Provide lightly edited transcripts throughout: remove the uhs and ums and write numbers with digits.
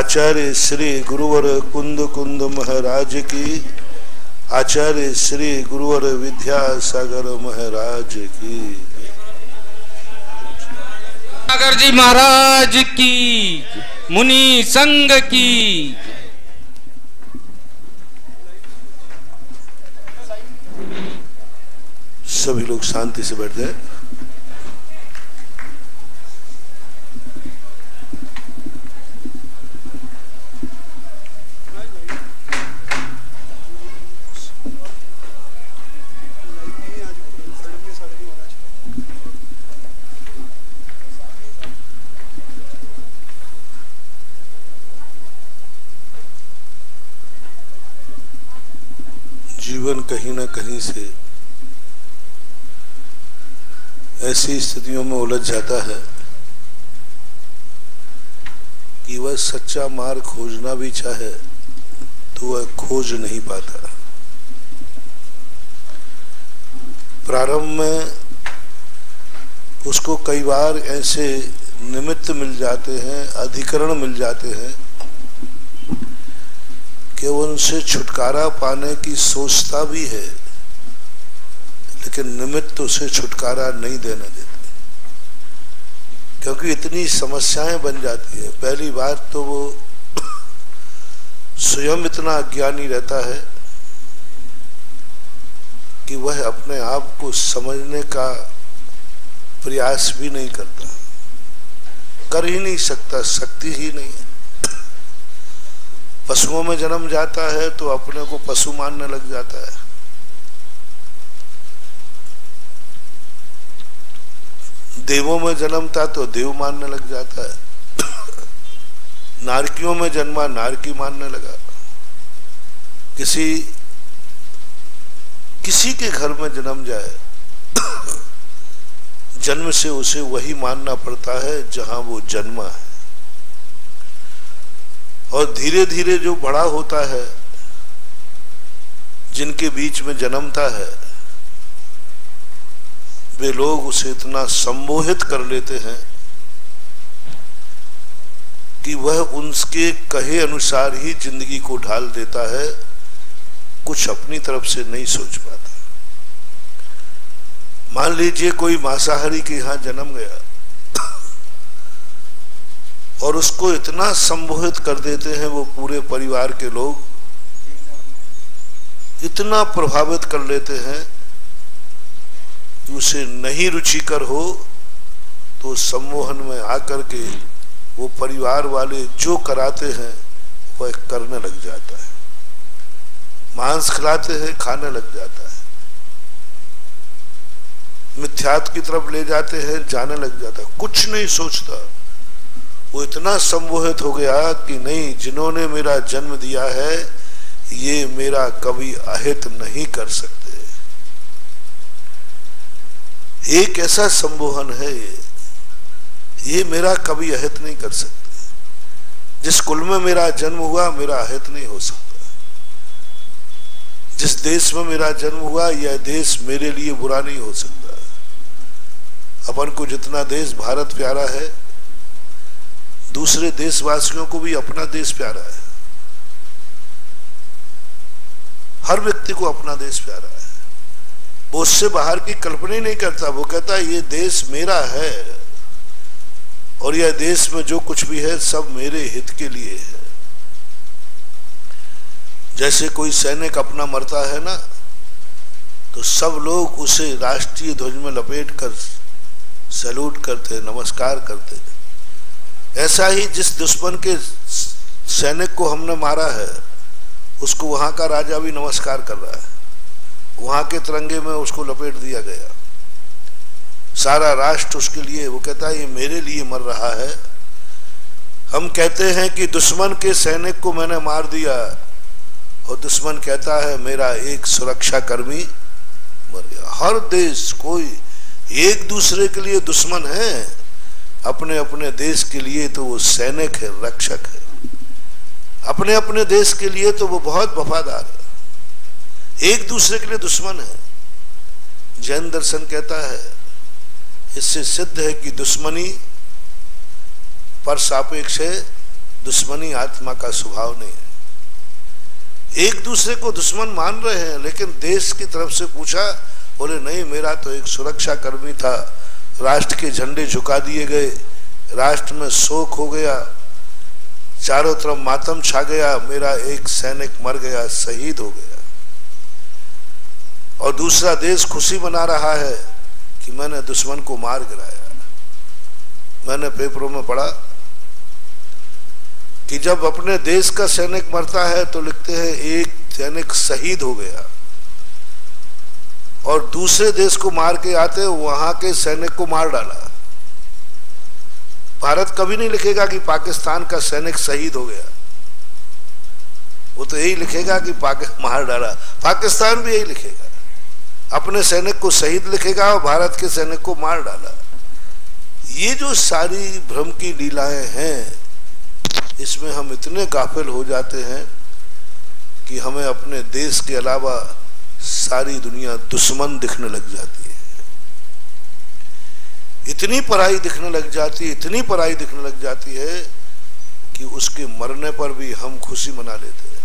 आचार्य श्री गुरुवर कुंद कुंद महाराज की, आचार्य श्री गुरुवर विद्यासागर महाराज की, सागर जी महाराज की, मुनि संघ की। सभी लोग शांति से बैठ जाए। जीवन कहीं ना कहीं से ऐसी स्थितियों में उलझ जाता है कि वह सच्चा मार्ग खोजना भी चाहे तो वह खोज नहीं पाता। प्रारंभ में उसको कई बार ऐसे निमित्त मिल जाते हैं, अधिकरण मिल जाते हैं कि वो उनसे छुटकारा पाने की सोचता भी है, लेकिन निमित्त उसे छुटकारा नहीं देने देते, क्योंकि इतनी समस्याएं बन जाती है। पहली बात तो वो स्वयं इतना अज्ञानी रहता है कि वह अपने आप को समझने का प्रयास भी नहीं करता, कर ही नहीं सकता, शक्ति ही नहीं है। पशुओं में जन्म जाता है तो अपने को पशु मानने लग जाता है, देवों में जन्मता तो देव मानने लग जाता है, नारकियों में जन्मा नारकी मानने लगा, किसी के घर में जन्म जाए जन्म से उसे वही मानना पड़ता है जहां वो जन्मा है। और धीरे धीरे जो बड़ा होता है, जिनके बीच में जन्मता है, वे लोग उसे इतना सम्मोहित कर लेते हैं कि वह उनके कहे अनुसार ही जिंदगी को ढाल देता है, कुछ अपनी तरफ से नहीं सोच पाता। मान लीजिए कोई मांसाहारी के यहां जन्म गया और उसको इतना सम्मोहित कर देते हैं वो पूरे परिवार के लोग, इतना प्रभावित कर लेते हैं कि उसे नहीं रुचिकर हो तो सम्मोहन में आकर के वो परिवार वाले जो कराते हैं वह करने लग जाता है। मांस खिलाते हैं, खाने लग जाता है, मिथ्यात्व की तरफ ले जाते हैं, जाने लग जाता है, कुछ नहीं सोचता। वो इतना सम्मोहित हो गया कि नहीं, जिन्होंने मेरा जन्म दिया है ये मेरा कभी अहित नहीं कर सकते। एक ऐसा सम्मोहन है ये मेरा कभी अहित नहीं कर सकते। जिस कुल में मेरा जन्म हुआ मेरा अहित नहीं हो सकता। जिस देश में मेरा जन्म हुआ यह देश मेरे लिए बुरा नहीं हो सकता। अपन को जितना देश भारत प्यारा है, दूसरे देशवासियों को भी अपना देश प्यारा है। हर व्यक्ति को अपना देश प्यारा है। वो उससे बाहर की कल्पना ही नहीं करता। वो कहता है ये देश मेरा है और यह देश में जो कुछ भी है सब मेरे हित के लिए है। जैसे कोई सैनिक अपना मरता है ना, तो सब लोग उसे राष्ट्रीय ध्वज में लपेट कर सैल्यूट करते, नमस्कार करते। ऐसा ही जिस दुश्मन के सैनिक को हमने मारा है उसको वहां का राजा भी नमस्कार कर रहा है। वहां के तिरंगे में उसको लपेट दिया गया, सारा राष्ट्र उसके लिए। वो कहता है ये मेरे लिए मर रहा है। हम कहते हैं कि दुश्मन के सैनिक को मैंने मार दिया और दुश्मन कहता है मेरा एक सुरक्षा कर्मी मर गया। हर देश कोई एक दूसरे के लिए दुश्मन है, अपने अपने देश के लिए तो वो सैनिक है, रक्षक है। अपने अपने देश के लिए तो वो बहुत वफादार है, एक दूसरे के लिए दुश्मन है। जैन दर्शन कहता है इससे सिद्ध है कि दुश्मनी पर सापेक्ष है दुश्मनी आत्मा का स्वभाव नहीं है। एक दूसरे को दुश्मन मान रहे हैं, लेकिन देश की तरफ से पूछा, बोले नहीं, मेरा तो एक सुरक्षा कर्मी था, राष्ट्र के झंडे झुका दिए गए, राष्ट्र में शोक हो गया, चारों तरफ मातम छा गया, मेरा एक सैनिक मर गया, शहीद हो गया। और दूसरा देश खुशी मना रहा है कि मैंने दुश्मन को मार गिराया। मैंने पेपरों में पढ़ा कि जब अपने देश का सैनिक मरता है तो लिखते हैं एक सैनिक शहीद हो गया, और दूसरे देश को मार के आते वहां के सैनिक को मार डाला। भारत कभी नहीं लिखेगा कि पाकिस्तान का सैनिक शहीद हो गया, वो तो यही लिखेगा कि मार डाला। पाकिस्तान भी यही लिखेगा, अपने सैनिक को शहीद लिखेगा और भारत के सैनिक को मार डाला। ये जो सारी भ्रम की लीलाएं हैं, इसमें हम इतने गाफिल हो जाते हैं कि हमें अपने देश के अलावा सारी दुनिया दुश्मन दिखने लग जाती है। इतनी पराई दिखने लग जाती है, इतनी पराई दिखने लग जाती है कि उसके मरने पर भी हम खुशी मना लेते हैं।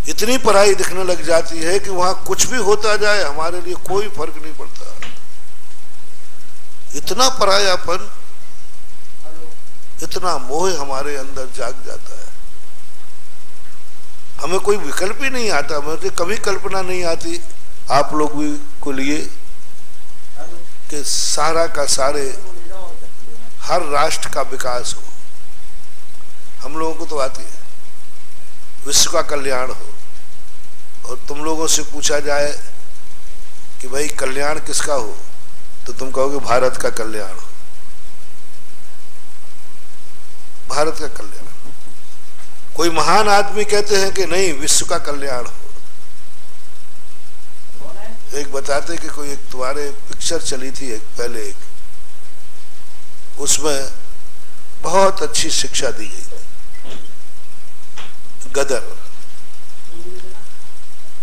इतनी पराई दिखने लग जाती है कि वहां कुछ भी होता जाए हमारे लिए कोई फर्क नहीं पड़ता। इतना परायापन, इतना मोह हमारे अंदर जाग जाता है। हमें कोई विकल्प ही नहीं आता। मुझे कभी कल्पना नहीं आती, आप लोग भी को लिए, कि सारा का सारे हर राष्ट्र का विकास हो। हम लोगों को तो आती है, विश्व का कल्याण हो। और तुम लोगों से पूछा जाए कि भाई कल्याण किसका हो, तो तुम कहोगे भारत का कल्याण हो, भारत का कल्याण। कोई महान आदमी कहते हैं कि नहीं, विश्व का कल्याण हो। एक बताते कि कोई एक तुम्हारे पिक्चर चली थी एक पहले, एक उसमें बहुत अच्छी शिक्षा दी गई, गदर।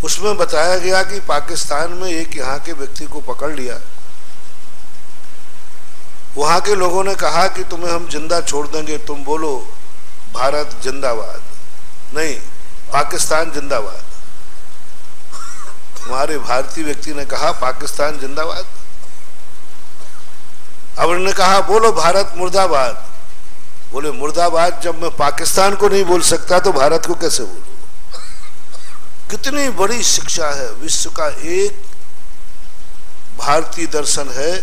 उसमें बताया गया कि पाकिस्तान में एक यहाँ के व्यक्ति को पकड़ लिया, वहां के लोगों ने कहा कि तुम्हें हम जिंदा छोड़ देंगे, तुम बोलो भारत जिंदाबाद, नहीं पाकिस्तान जिंदाबाद। हमारे भारतीय व्यक्ति ने कहा पाकिस्तान जिंदाबाद। अब उन्होंने कहा बोलो भारत मुर्दाबाद। बोले मुर्दाबाद जब मैं पाकिस्तान को नहीं बोल सकता तो भारत को कैसे बोलूं? कितनी बड़ी शिक्षा है। विश्व का एक भारतीय दर्शन है,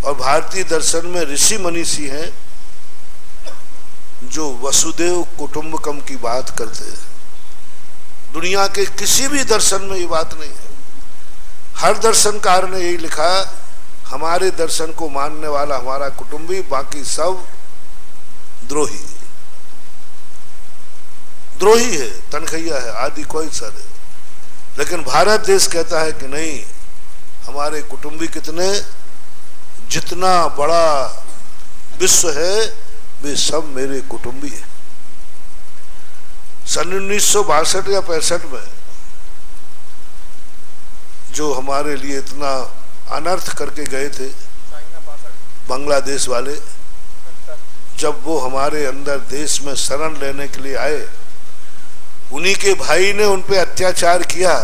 और भारतीय दर्शन में ऋषि मनीषी हैं जो वसुदेव कुटुंबकम की बात करते हैं। दुनिया के किसी भी दर्शन में ये बात नहीं है। हर दर्शनकार ने यही लिखा, हमारे दर्शन को मानने वाला हमारा कुटुंबी, बाकी सब द्रोही द्रोही है, तनखैया है, आदि कोई सर है। लेकिन भारत देश कहता है कि नहीं, हमारे कुटुंबी कितने, जितना बड़ा विश्व है वे सब मेरे कुटुंबी है। सन 1962 या 65 में जो हमारे लिए इतना अनर्थ करके गए थे बांग्लादेश वाले, जब वो हमारे अंदर देश में शरण लेने के लिए आए, उन्हीं के भाई ने उन पे अत्याचार किया।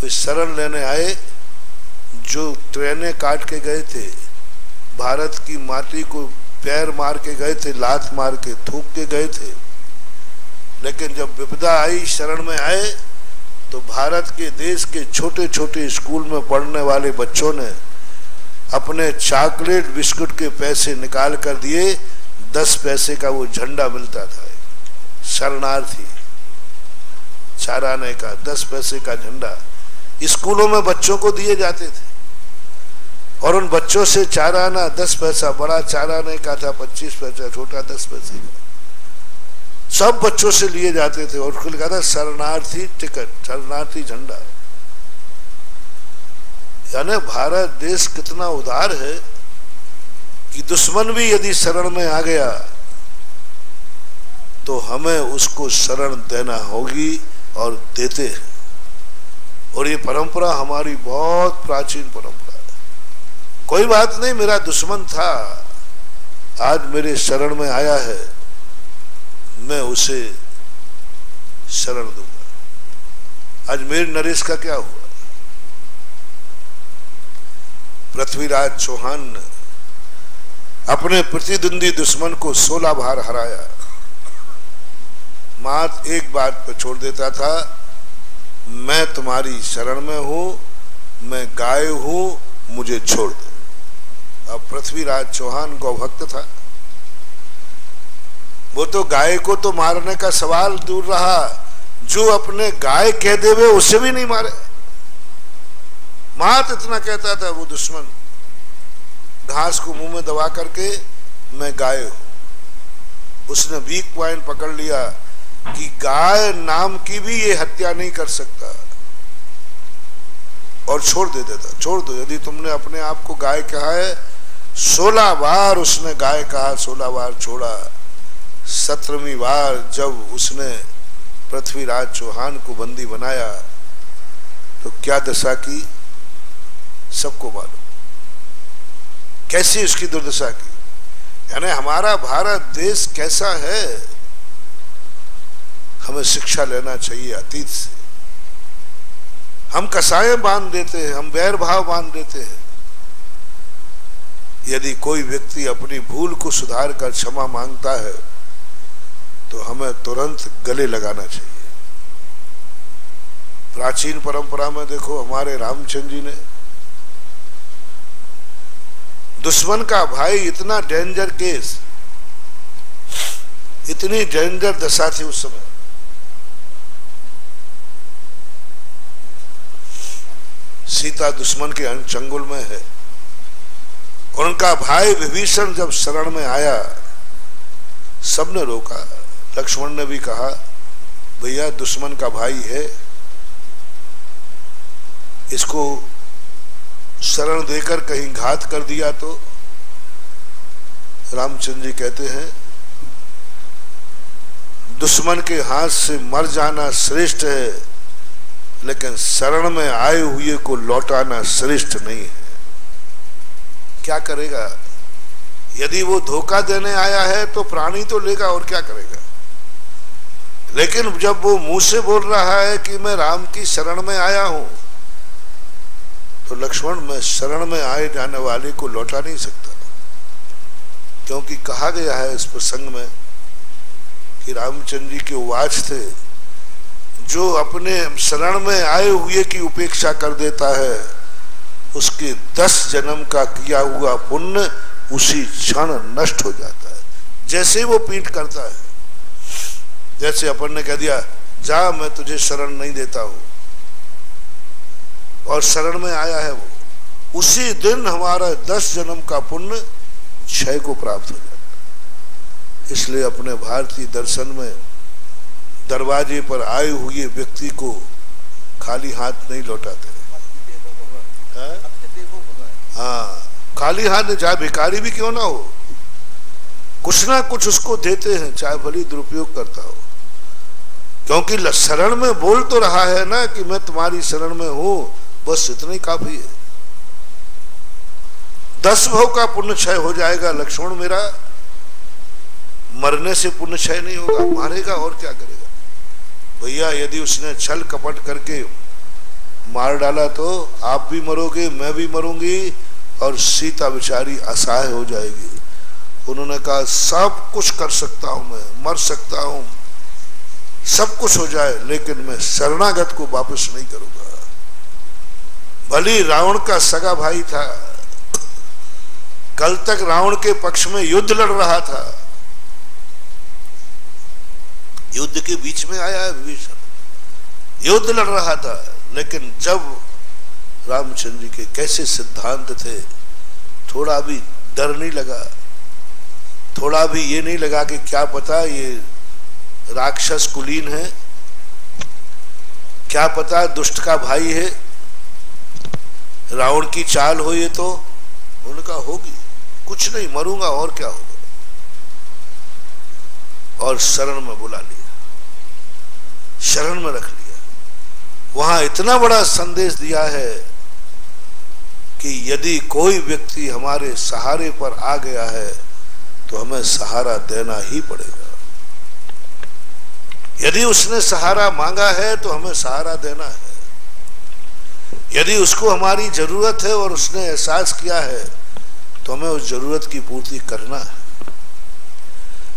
वे शरण लेने आए, जो ट्रेनें काट के गए थे, भारत की माटी को पैर मार के गए थे, लात मार के थूक के गए थे। लेकिन जब विपदा आई, शरण में आए, तो भारत के देश के छोटे छोटे स्कूल में पढ़ने वाले बच्चों ने अपने चॉकलेट बिस्कुट के पैसे निकाल कर दिए। 10 पैसे का वो झंडा मिलता था, शरणार्थी चाराने का 10 पैसे का झंडा स्कूलों में बच्चों को दिए जाते थे। और उन बच्चों से चाराना 10 पैसा, बड़ा चाराने का था 25 पैसा, छोटा 10 पैसे का, सब बच्चों से लिए जाते थे। और उसको लिखा था शरणार्थी टिकट, शरणार्थी झंडा। यानी भारत देश कितना उदार है कि दुश्मन भी यदि शरण में आ गया तो हमें उसको शरण देना होगी, और देते हैं। और ये परंपरा हमारी बहुत प्राचीन परंपरा है। कोई बात नहीं, मेरा दुश्मन था, आज मेरे शरण में आया है, मैं उसे शरण दूंगा। आज मेरे नरेश का क्या हुआ? पृथ्वीराज चौहान ने अपने प्रतिद्वंदी दुश्मन को 16 बार हराया। मात्र एक बात पर छोड़ देता था, मैं तुम्हारी शरण में हूं, मैं गाय हूं, मुझे छोड़ दो। अब पृथ्वीराज चौहान गौभक्त था, वो तो गाय को तो मारने का सवाल दूर रहा, जो अपने गाय कह देवे उसे भी नहीं मारे। मात्र इतना कहता था वो दुश्मन, घास को मुंह में दबा करके, मैं गाय हूं। उसने वीक पॉइंट पकड़ लिया कि गाय नाम की भी ये हत्या नहीं कर सकता, और छोड़ दे देता। छोड़ दो, यदि तुमने अपने आप को गाय कहा है। 16 बार उसने गाय कहा, 16 बार छोड़ा। 17वीं बार जब उसने पृथ्वीराज चौहान को बंदी बनाया तो क्या दशा की सबको मालूम, कैसी उसकी दुर्दशा की। यानी हमारा भारत देश कैसा है, हमें शिक्षा लेना चाहिए अतीत से। हम कसाएं बांध देते हैं, हम बैर भाव बांध देते हैं। यदि कोई व्यक्ति अपनी भूल को सुधार कर क्षमा मांगता है तो हमें तुरंत गले लगाना चाहिए। प्राचीन परंपरा में देखो, हमारे रामचंद्र जी ने दुश्मन का भाई, इतना डेंजर केस, इतनी डेंजर दशा थी उस समय। सीता दुश्मन के चंगुल में है, उनका भाई विभीषण जब शरण में आया, सबने रोका। लक्ष्मण ने भी कहा, भैया दुश्मन का भाई है, इसको शरण देकर कहीं घात कर दिया तो। रामचंद्र जी कहते हैं, दुश्मन के हाथ से मर जाना श्रेष्ठ है, लेकिन शरण में आए हुए को लौटाना श्रेष्ठ नहीं है। क्या करेगा? यदि वो धोखा देने आया है तो प्राणी तो लेगा, और क्या करेगा। लेकिन जब वो मुंह से बोल रहा है कि मैं राम की शरण में आया हूं, तो लक्ष्मण, मैं शरण में आए जाने वाले को लौटा नहीं सकता, क्योंकि कहा गया है इस प्रसंग में कि रामचंद्र जी के वाच थे, जो अपने शरण में आए हुए की उपेक्षा कर देता है, उसके 10 जन्म का किया हुआ पुण्य उसी क्षण नष्ट हो जाता है। जैसे ही वो पीठ करता है, जैसे अपन ने कह दिया, जा मैं तुझे शरण नहीं देता हूं, और शरण में आया है वो, उसी दिन हमारा 10 जन्म का पुण्य क्षय को प्राप्त हो जाता है। इसलिए अपने भारतीय दर्शन में दरवाजे पर आए हुए व्यक्ति को खाली हाथ नहीं लौटाते। हाँ, खाली हाथ, चाहे भिखारी भी क्यों ना हो, कुछ ना कुछ उसको देते हैं, चाहे भली दुरुपयोग करता हो, क्योंकि शरण में बोल तो रहा है ना कि मैं तुम्हारी शरण में हूं, बस इतना ही काफी है। 10 भव का पुण्य क्षय हो जाएगा। लक्ष्मण मेरा मरने से पुण्य क्षय नहीं होगा, मारेगा और क्या करेगा। भैया यदि उसने छल कपट करके मार डाला तो आप भी मरोगे, मैं भी मरूंगी, और सीता बेचारी असहाय हो जाएगी। उन्होंने कहा, सब कुछ कर सकता हूं, मैं मर सकता हूं, सब कुछ हो जाए, लेकिन मैं शरणागत को वापस नहीं करूंगा। भली रावण का सगा भाई था, कल तक रावण के पक्ष में युद्ध लड़ रहा था, युद्ध के बीच में आया है विभीषण, युद्ध लड़ रहा था, लेकिन जब रामचंद्र जी के कैसे सिद्धांत थे, थोड़ा भी डर नहीं लगा, थोड़ा भी ये नहीं लगा कि क्या पता ये राक्षस कुलीन है, क्या पता दुष्ट का भाई है, रावण की चाल हो ये तो। उनका होगी, कुछ नहीं, मरूंगा और क्या होगा, और शरण में बुला लिया, शरण में रख लिया। वहां इतना बड़ा संदेश दिया है कि यदि कोई व्यक्ति हमारे सहारे पर आ गया है तो हमें सहारा देना ही पड़ेगा। यदि उसने सहारा मांगा है तो हमें सहारा देना है। यदि उसको हमारी जरूरत है और उसने एहसास किया है तो हमें उस जरूरत की पूर्ति करना है।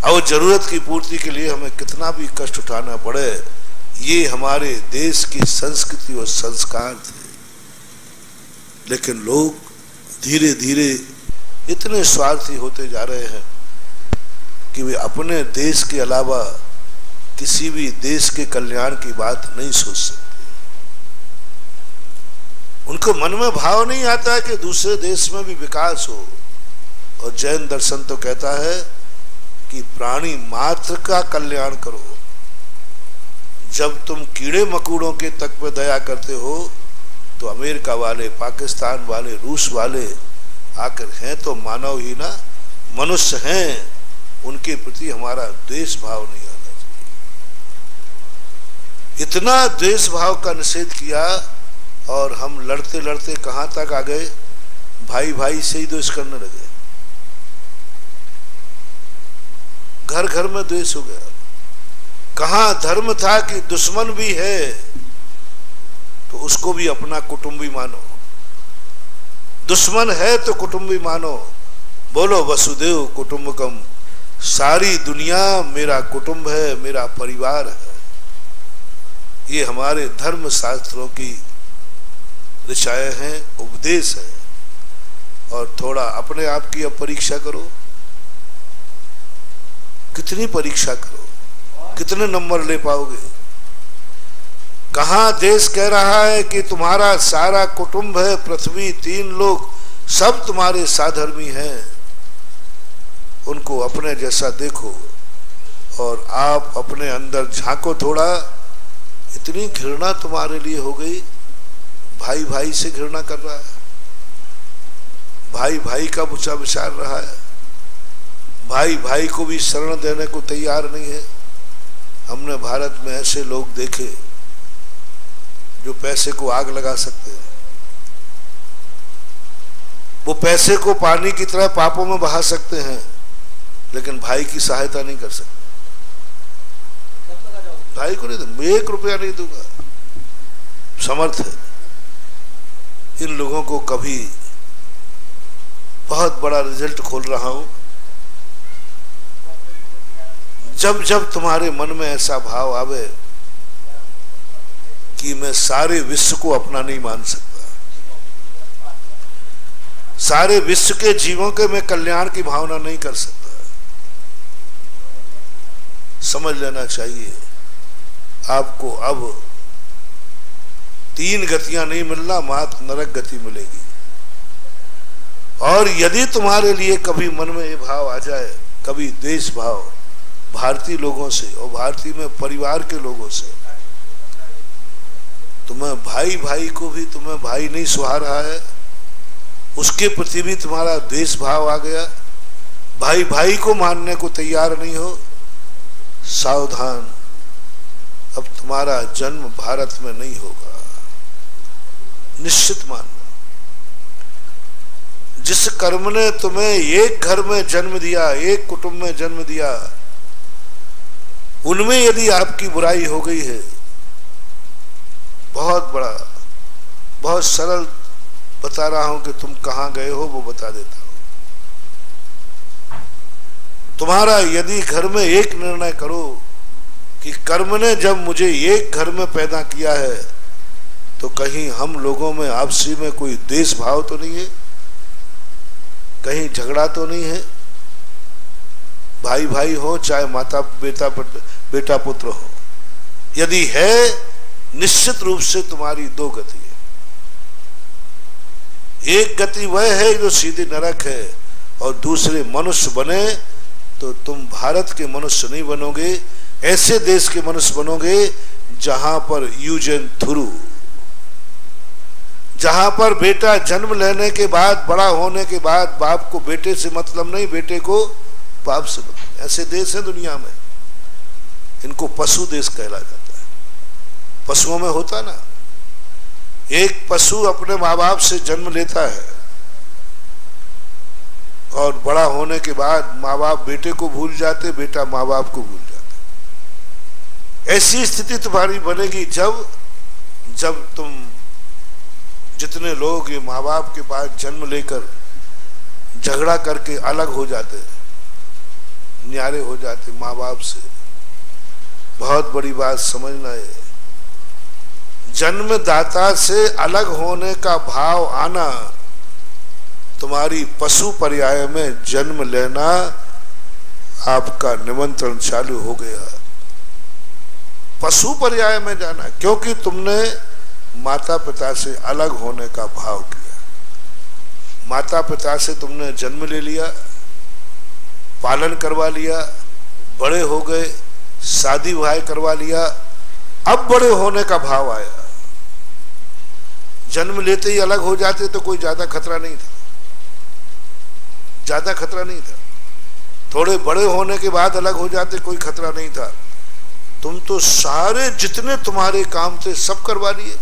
और जरूरत की पूर्ति के लिए हमें कितना भी कष्ट उठाना पड़े, ये हमारे देश की संस्कृति और संस्कार थे। लेकिन लोग धीरे धीरे इतने स्वार्थी होते जा रहे हैं कि वे अपने देश के अलावा किसी भी देश के कल्याण की बात नहीं सोच सकते। उनको मन में भाव नहीं आता कि दूसरे देश में भी विकास हो। और जैन दर्शन तो कहता है कि प्राणी मात्र का कल्याण करो। जब तुम कीड़े मकोड़ों के तक पे दया करते हो तो अमेरिका वाले, पाकिस्तान वाले, रूस वाले आकर हैं तो मानव ही ना, मनुष्य हैं, उनके प्रति हमारा द्वेष भाव नहीं आना चाहिए। इतना द्वेष भाव का निषेध किया और हम लड़ते लड़ते कहां तक आ गए, भाई भाई से ही द्वेष करने लगे। घर घर में द्वेष हो गया। कहां धर्म था कि दुश्मन भी है तो उसको भी अपना कुटुंबी मानो, दुश्मन है तो कुटुंबी मानो। बोलो वसुदेव कुटुंबकम, सारी दुनिया मेरा कुटुंब है, मेरा परिवार है। ये हमारे धर्म शास्त्रों की ऋचाएं हैं, उपदेश है। और थोड़ा अपने आप की अब परीक्षा करो। कितनी परीक्षा करो, कितने नंबर ले पाओगे? कहां देश कह रहा है कि तुम्हारा सारा कुटुंब है, पृथ्वी, 3 लोग सब तुम्हारे साधर्मी हैं। उनको अपने जैसा देखो और आप अपने अंदर झांको थोड़ा। इतनी घृणा तुम्हारे लिए हो गई, भाई भाई से घृणा कर रहा है, भाई भाई का बुरा विचार रहा है, भाई भाई को भी शरण देने को तैयार नहीं है। हमने भारत में ऐसे लोग देखे जो पैसे को आग लगा सकते हैं। वो पैसे को पानी की तरह पापों में बहा सकते हैं, लेकिन भाई की सहायता नहीं कर सकते। भाई को नहीं दूंगा, 1 रुपया नहीं दूंगा, समर्थ है। इन लोगों को कभी बहुत बड़ा रिजल्ट खोल रहा हूं। जब जब तुम्हारे मन में ऐसा भाव आवे कि मैं सारे विश्व को अपना नहीं मान सकता, सारे विश्व के जीवों के मैं कल्याण की भावना नहीं कर सकता, समझ लेना चाहिए आपको अब 3 गतियां नहीं मिलना, मात्र नरक गति मिलेगी। और यदि तुम्हारे लिए कभी मन में ये भाव आ जाए, कभी द्वेष भाव भारतीय लोगों से और भारतीय में परिवार के लोगों से, तुम्हें भाई भाई को भी तुम्हें भाई नहीं सुहा रहा है, उसके प्रति भी तुम्हारा द्वेष भाव आ गया, भाई भाई को मानने को तैयार नहीं हो, सावधान, अब तुम्हारा जन्म भारत में नहीं होगा, निश्चित मानना। जिस कर्म ने तुम्हें एक घर में जन्म दिया, एक कुटुंब में जन्म दिया, उनमें यदि आपकी बुराई हो गई है, बहुत बड़ा, बहुत सरल बता रहा हूं कि तुम कहां गए हो वो बता देता हूं। तुम्हारा यदि घर में एक निर्णय करो कि कर्म ने जब मुझे एक घर में पैदा किया है तो कहीं हम लोगों में आपसी में कोई द्वेष भाव तो नहीं है, कहीं झगड़ा तो नहीं है, भाई भाई हो चाहे माता बेटा पुत्र हो, यदि है निश्चित रूप से तुम्हारी 2 गति है। एक गति वह है जो सीधे नरक है, और दूसरे मनुष्य बने तो तुम भारत के मनुष्य नहीं बनोगे, ऐसे देश के मनुष्य बनोगे जहां पर यूजन थ्रू, जहां पर बेटा जन्म लेने के बाद, बड़ा होने के बाद बाप को बेटे से मतलब नहीं, बेटे को बाप से मतलब। ऐसे देश है दुनिया में, इनको पशु देश कहला जाता है। पशुओं में होता ना, एक पशु अपने माँ बाप से जन्म लेता है और बड़ा होने के बाद माँ बाप बेटे को भूल जाते, बेटा माँ बाप को भूल जाता। ऐसी स्थिति तुम्हारी बनेगी जब तुम, जितने लोग ये माँ बाप के पास जन्म लेकर झगड़ा करके अलग हो जाते, न्यारे हो जाते माँ बाप से, बहुत बड़ी बात समझना है। जन्मदाता से अलग होने का भाव आना, तुम्हारी पशु पर्याय में जन्म लेना, आपका निमंत्रण चालू हो गया। पशु पर्याय में जाना, क्योंकि तुमने माता पिता से अलग होने का भाव किया। माता पिता से तुमने जन्म ले लिया, पालन करवा लिया, बड़े हो गए, शादी विवाह करवा लिया, अब बड़े होने का भाव आया। जन्म लेते ही अलग हो जाते तो कोई ज्यादा खतरा नहीं था, ज्यादा खतरा नहीं था। थोड़े बड़े होने के बाद अलग हो जाते, कोई खतरा नहीं था। तुम तो सारे जितने तुम्हारे काम थे सब करवा लिए।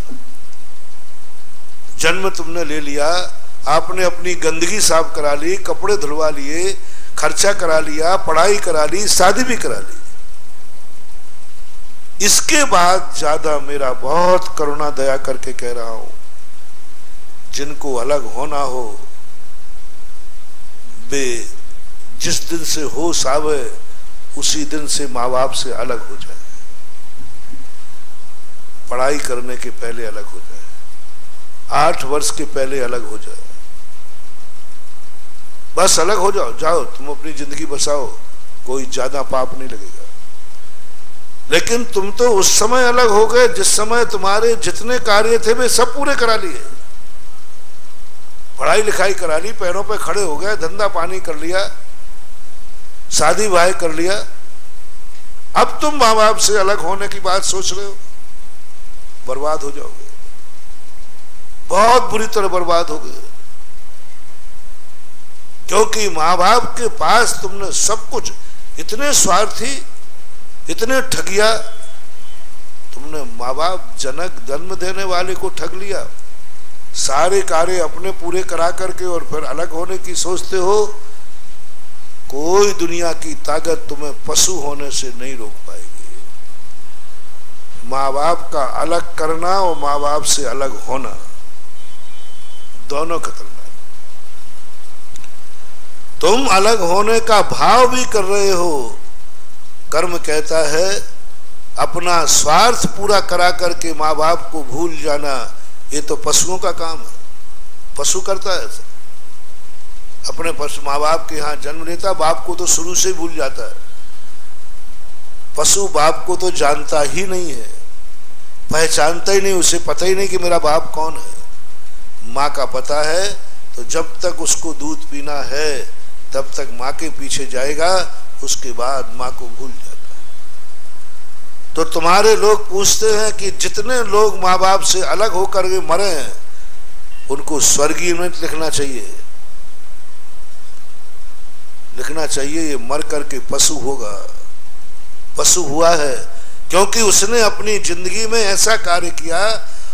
जन्म तुमने ले लिया, आपने अपनी गंदगी साफ करा ली, कपड़े धुलवा लिए, खर्चा करा लिया, पढ़ाई करा ली, शादी भी करा ली। इसके बाद ज्यादा मेरा बहुत करुणा दया करके कह रहा हूं, जिनको अलग होना हो वे जिस दिन से होश आवे उसी दिन से माँ बाप से अलग हो जाए। पढ़ाई करने के पहले अलग हो जाए, 8 वर्ष के पहले अलग हो जाए, बस अलग हो जाओ, जाओ तुम अपनी जिंदगी बसाओ, कोई ज्यादा पाप नहीं लगेगा। लेकिन तुम तो उस समय अलग हो गए जिस समय तुम्हारे जितने कार्य थे वे सब पूरे करा लिए। पढ़ाई लिखाई करा ली, पैरों पे खड़े हो गए, धंधा पानी कर लिया, शादी विवाह कर लिया। अब तुम माँ बाप से अलग होने की बात सोच रहे हो, बर्बाद हो जाओगे, बहुत बुरी तरह बर्बाद हो गए। क्योंकि माँ बाप के पास तुमने सब कुछ, इतने स्वार्थी, इतने ठगिया, तुमने माँ बाप जनक जन्म देने वाले को ठग लिया। सारे कार्य अपने पूरे करा करके और फिर अलग होने की सोचते हो। कोई दुनिया की ताकत तुम्हें पशु होने से नहीं रोक पाएगी। माँ बाप का अलग करना और माँ बाप से अलग होना दोनों खतरनाक। तुम अलग होने का भाव भी कर रहे हो। कर्म कहता है अपना स्वार्थ पूरा करा करके माँ बाप को भूल जाना, ये तो पशुओं का काम है। पशु करता है ऐसा, अपने पशु माँ बाप के यहाँ जन्म लेता, बाप को तो शुरू से भूल जाता है। पशु बाप को तो जानता ही नहीं है, पहचानता ही नहीं, उसे पता ही नहीं कि मेरा बाप कौन है। माँ का पता है, तो जब तक उसको दूध पीना है तब तक माँ के पीछे जाएगा, उसके बाद माँ को भूल जाता है। तो तुम्हारे लोग पूछते हैं कि जितने लोग माँ बाप से अलग होकर के मरे हैं उनको स्वर्गीय में लिखना चाहिए, लिखना चाहिए ये मर करके पशु होगा। पशु हुआ है क्योंकि उसने अपनी जिंदगी में ऐसा कार्य किया,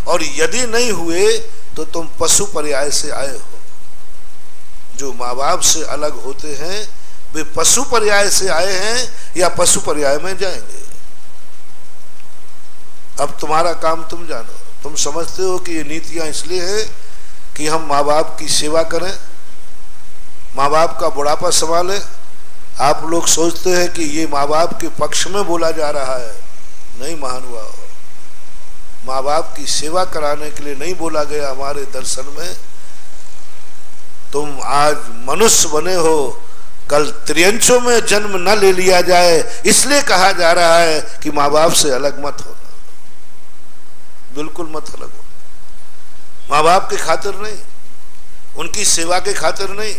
और यदि नहीं हुए तो तुम पशु पर्याय से आए हो। जो माँ बाप से अलग होते हैं वे पशु पर्याय से आए हैं या पशु पर्याय में जाएंगे। अब तुम्हारा काम तुम जानो। तुम समझते हो कि ये नीतियां इसलिए है कि हम माँ बाप की सेवा करें, माँ बाप का बुढ़ापा संभालें। आप लोग सोचते हैं कि ये माँ बाप के पक्ष में बोला जा रहा है। नहीं महानुभाव, माँ बाप की सेवा कराने के लिए नहीं बोला गया हमारे दर्शन में। तुम आज मनुष्य बने हो, कल त्रियंचों में जन्म न ले लिया जाए, इसलिए कहा जा रहा है कि माँ बाप से अलग मत हो, बिल्कुल मत अलग हो। माँ बाप के खातिर नहीं, उनकी सेवा के खातिर नहीं।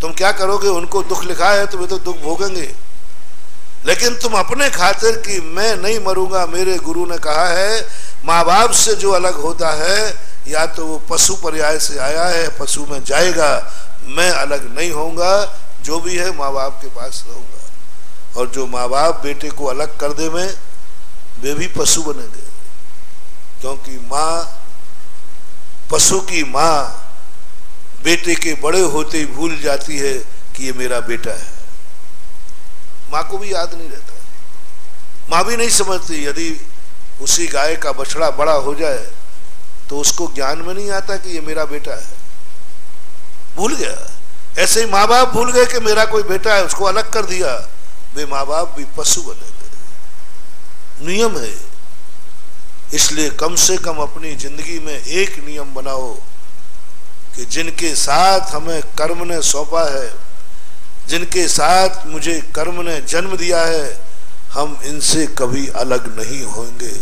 तुम क्या करोगे, उनको दुख लिखा है तो वे तो दुख भोगेंगे, लेकिन तुम अपने खातिर कि मैं नहीं मरूंगा। मेरे गुरु ने कहा है माँ बाप से जो अलग होता है या तो वो पशु पर्याय से आया है, पशु में जाएगा, मैं अलग नहीं होऊंगा, जो भी है माँ बाप के पास रहूंगा। और जो माँ बाप बेटे को अलग कर दे में वे भी पशु बनेंगे, क्योंकि माँ, पशु की माँ बेटे के बड़े होते ही भूल जाती है कि ये मेरा बेटा है। माँ को भी याद नहीं रहता, माँ भी नहीं समझती। यदि उसी गाय का बछड़ा बड़ा हो जाए तो उसको ज्ञान में नहीं आता कि ये मेरा बेटा है, भूल गया। ऐसे ही माँ बाप भूल गए कि मेरा कोई बेटा है, उसको अलग कर दिया, वे माँ बाप भी पशु बने गए। नियम है, इसलिए कम से कम अपनी जिंदगी में एक नियम बनाओ कि जिनके साथ हमें कर्म ने सौंपा है, जिनके साथ मुझे कर्म ने जन्म दिया है, हम इनसे कभी अलग नहीं होंगे,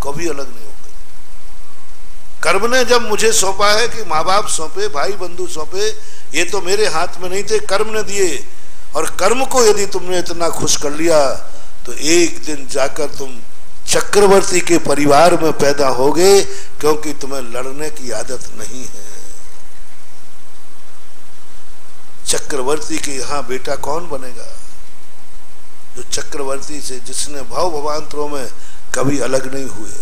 कभी अलग नहीं होंगे। कर्म ने जब मुझे सौंपा है कि माँ बाप सौंपे, भाई बंधु सौंपे, ये तो मेरे हाथ में नहीं थे, कर्म ने दिए। और कर्म को यदि तुमने इतना खुश कर लिया तो एक दिन जाकर तुम चक्रवर्ती के परिवार में पैदा होगे, क्योंकि तुम्हें लड़ने की आदत नहीं है। चक्रवर्ती के यहां बेटा कौन बनेगा? जो चक्रवर्ती से, जिसने भव भवांतरों में कभी अलग नहीं हुए।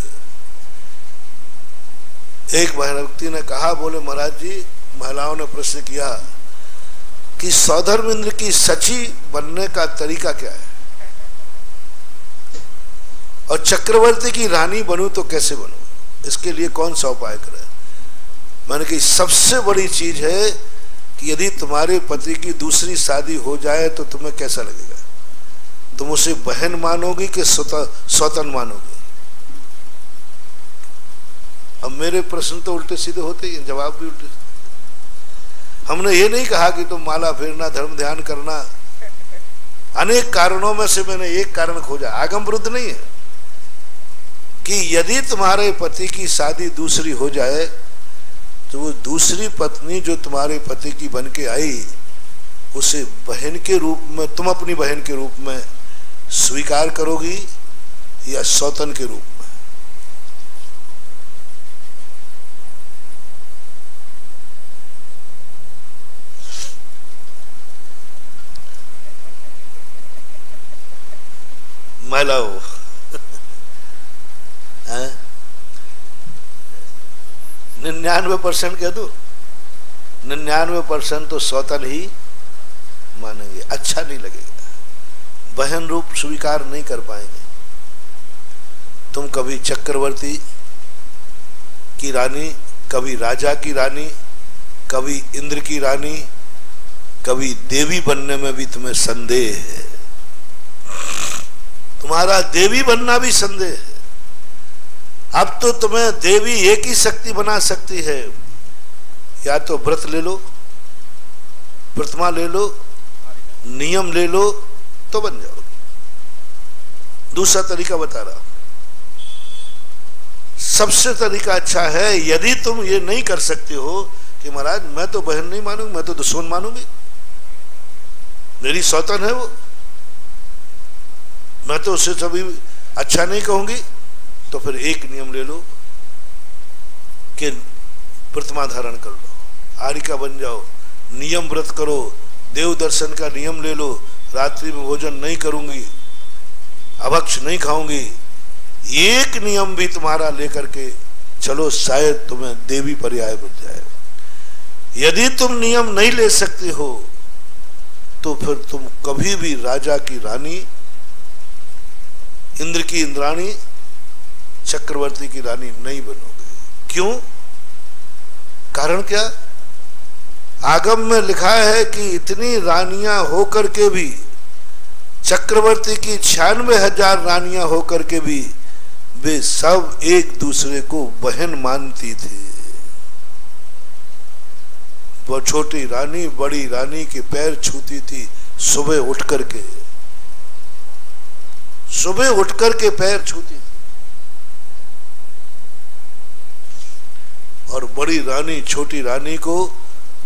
एक व्यक्ति ने कहा, बोले महाराज जी, महिलाओं ने प्रश्न किया कि सौधर्मेंद्र की सची बनने का तरीका क्या है, और चक्रवर्ती की रानी बनूं तो कैसे बनूं, इसके लिए कौन सा उपाय करे? मैंने कहा सबसे बड़ी चीज है कि यदि तुम्हारे पति की दूसरी शादी हो जाए तो तुम्हें कैसा लगेगा? तुम उसे बहन मानोगी कि सौतन मानोगी? अब मेरे प्रश्न तो उल्टे सीधे होते ही, जवाब भी उल्टे। हमने ये नहीं कहा कि तुम माला फेरना, धर्म ध्यान करना, अनेक कारणों में से मैंने एक कारण खोजा, आगम विरुद्ध नहीं है, कि यदि तुम्हारे पति की शादी दूसरी हो जाए तो वो दूसरी पत्नी जो तुम्हारे पति की बन के आई, उसे बहन के रूप में, तुम अपनी बहन के रूप में स्वीकार करोगी या सौतन के रूप में? महिलाओं 99% कह दो, 99% तो सौतन ही मानेंगे, अच्छा नहीं लगेगा, बहन रूप स्वीकार नहीं कर पाएंगे। तुम कभी चक्रवर्ती की रानी, कभी राजा की रानी, कभी इंद्र की रानी, कभी देवी बनने में भी तुम्हें संदेह है। तुम्हारा देवी बनना भी संदेह है। अब तो तुम्हें देवी एक ही शक्ति बना सकती है, या तो व्रत ले लो, प्रतिमा ले लो, नियम ले लो तो बन जाओगे। दूसरा तरीका बता रहा हूं, सबसे तरीका अच्छा है, यदि तुम ये नहीं कर सकते हो कि महाराज मैं तो बहन नहीं मानूंगी, मैं तो दुश्मन मानूंगी, मेरी सौतन है वो, मैं तो उससे कभी अच्छा नहीं कहूंगी, तो फिर एक नियम ले लो कि प्रतिमा धारण कर लो, आरिका बन जाओ, नियम व्रत करो, देव दर्शन का नियम ले लो, रात्रि में भोजन नहीं करूंगी, अभक्ष नहीं खाऊंगी, एक नियम भी तुम्हारा लेकर के चलो, शायद तुम्हें देवी पर्याय बन जाए। यदि तुम नियम नहीं ले सकते हो तो फिर तुम कभी भी राजा की रानी, इंद्र की इंद्राणी, चक्रवर्ती की रानी नहीं बनोगे। क्यों? कारण क्या? आगम में लिखा है कि इतनी रानियां होकर के भी, चक्रवर्ती की 96,000 रानियां होकर के भी, वे सब एक दूसरे को बहन मानती थी। वो छोटी रानी बड़ी रानी के पैर छूती थी, सुबह उठ करके, सुबह उठकर के पैर छूती थी, और बड़ी रानी छोटी रानी को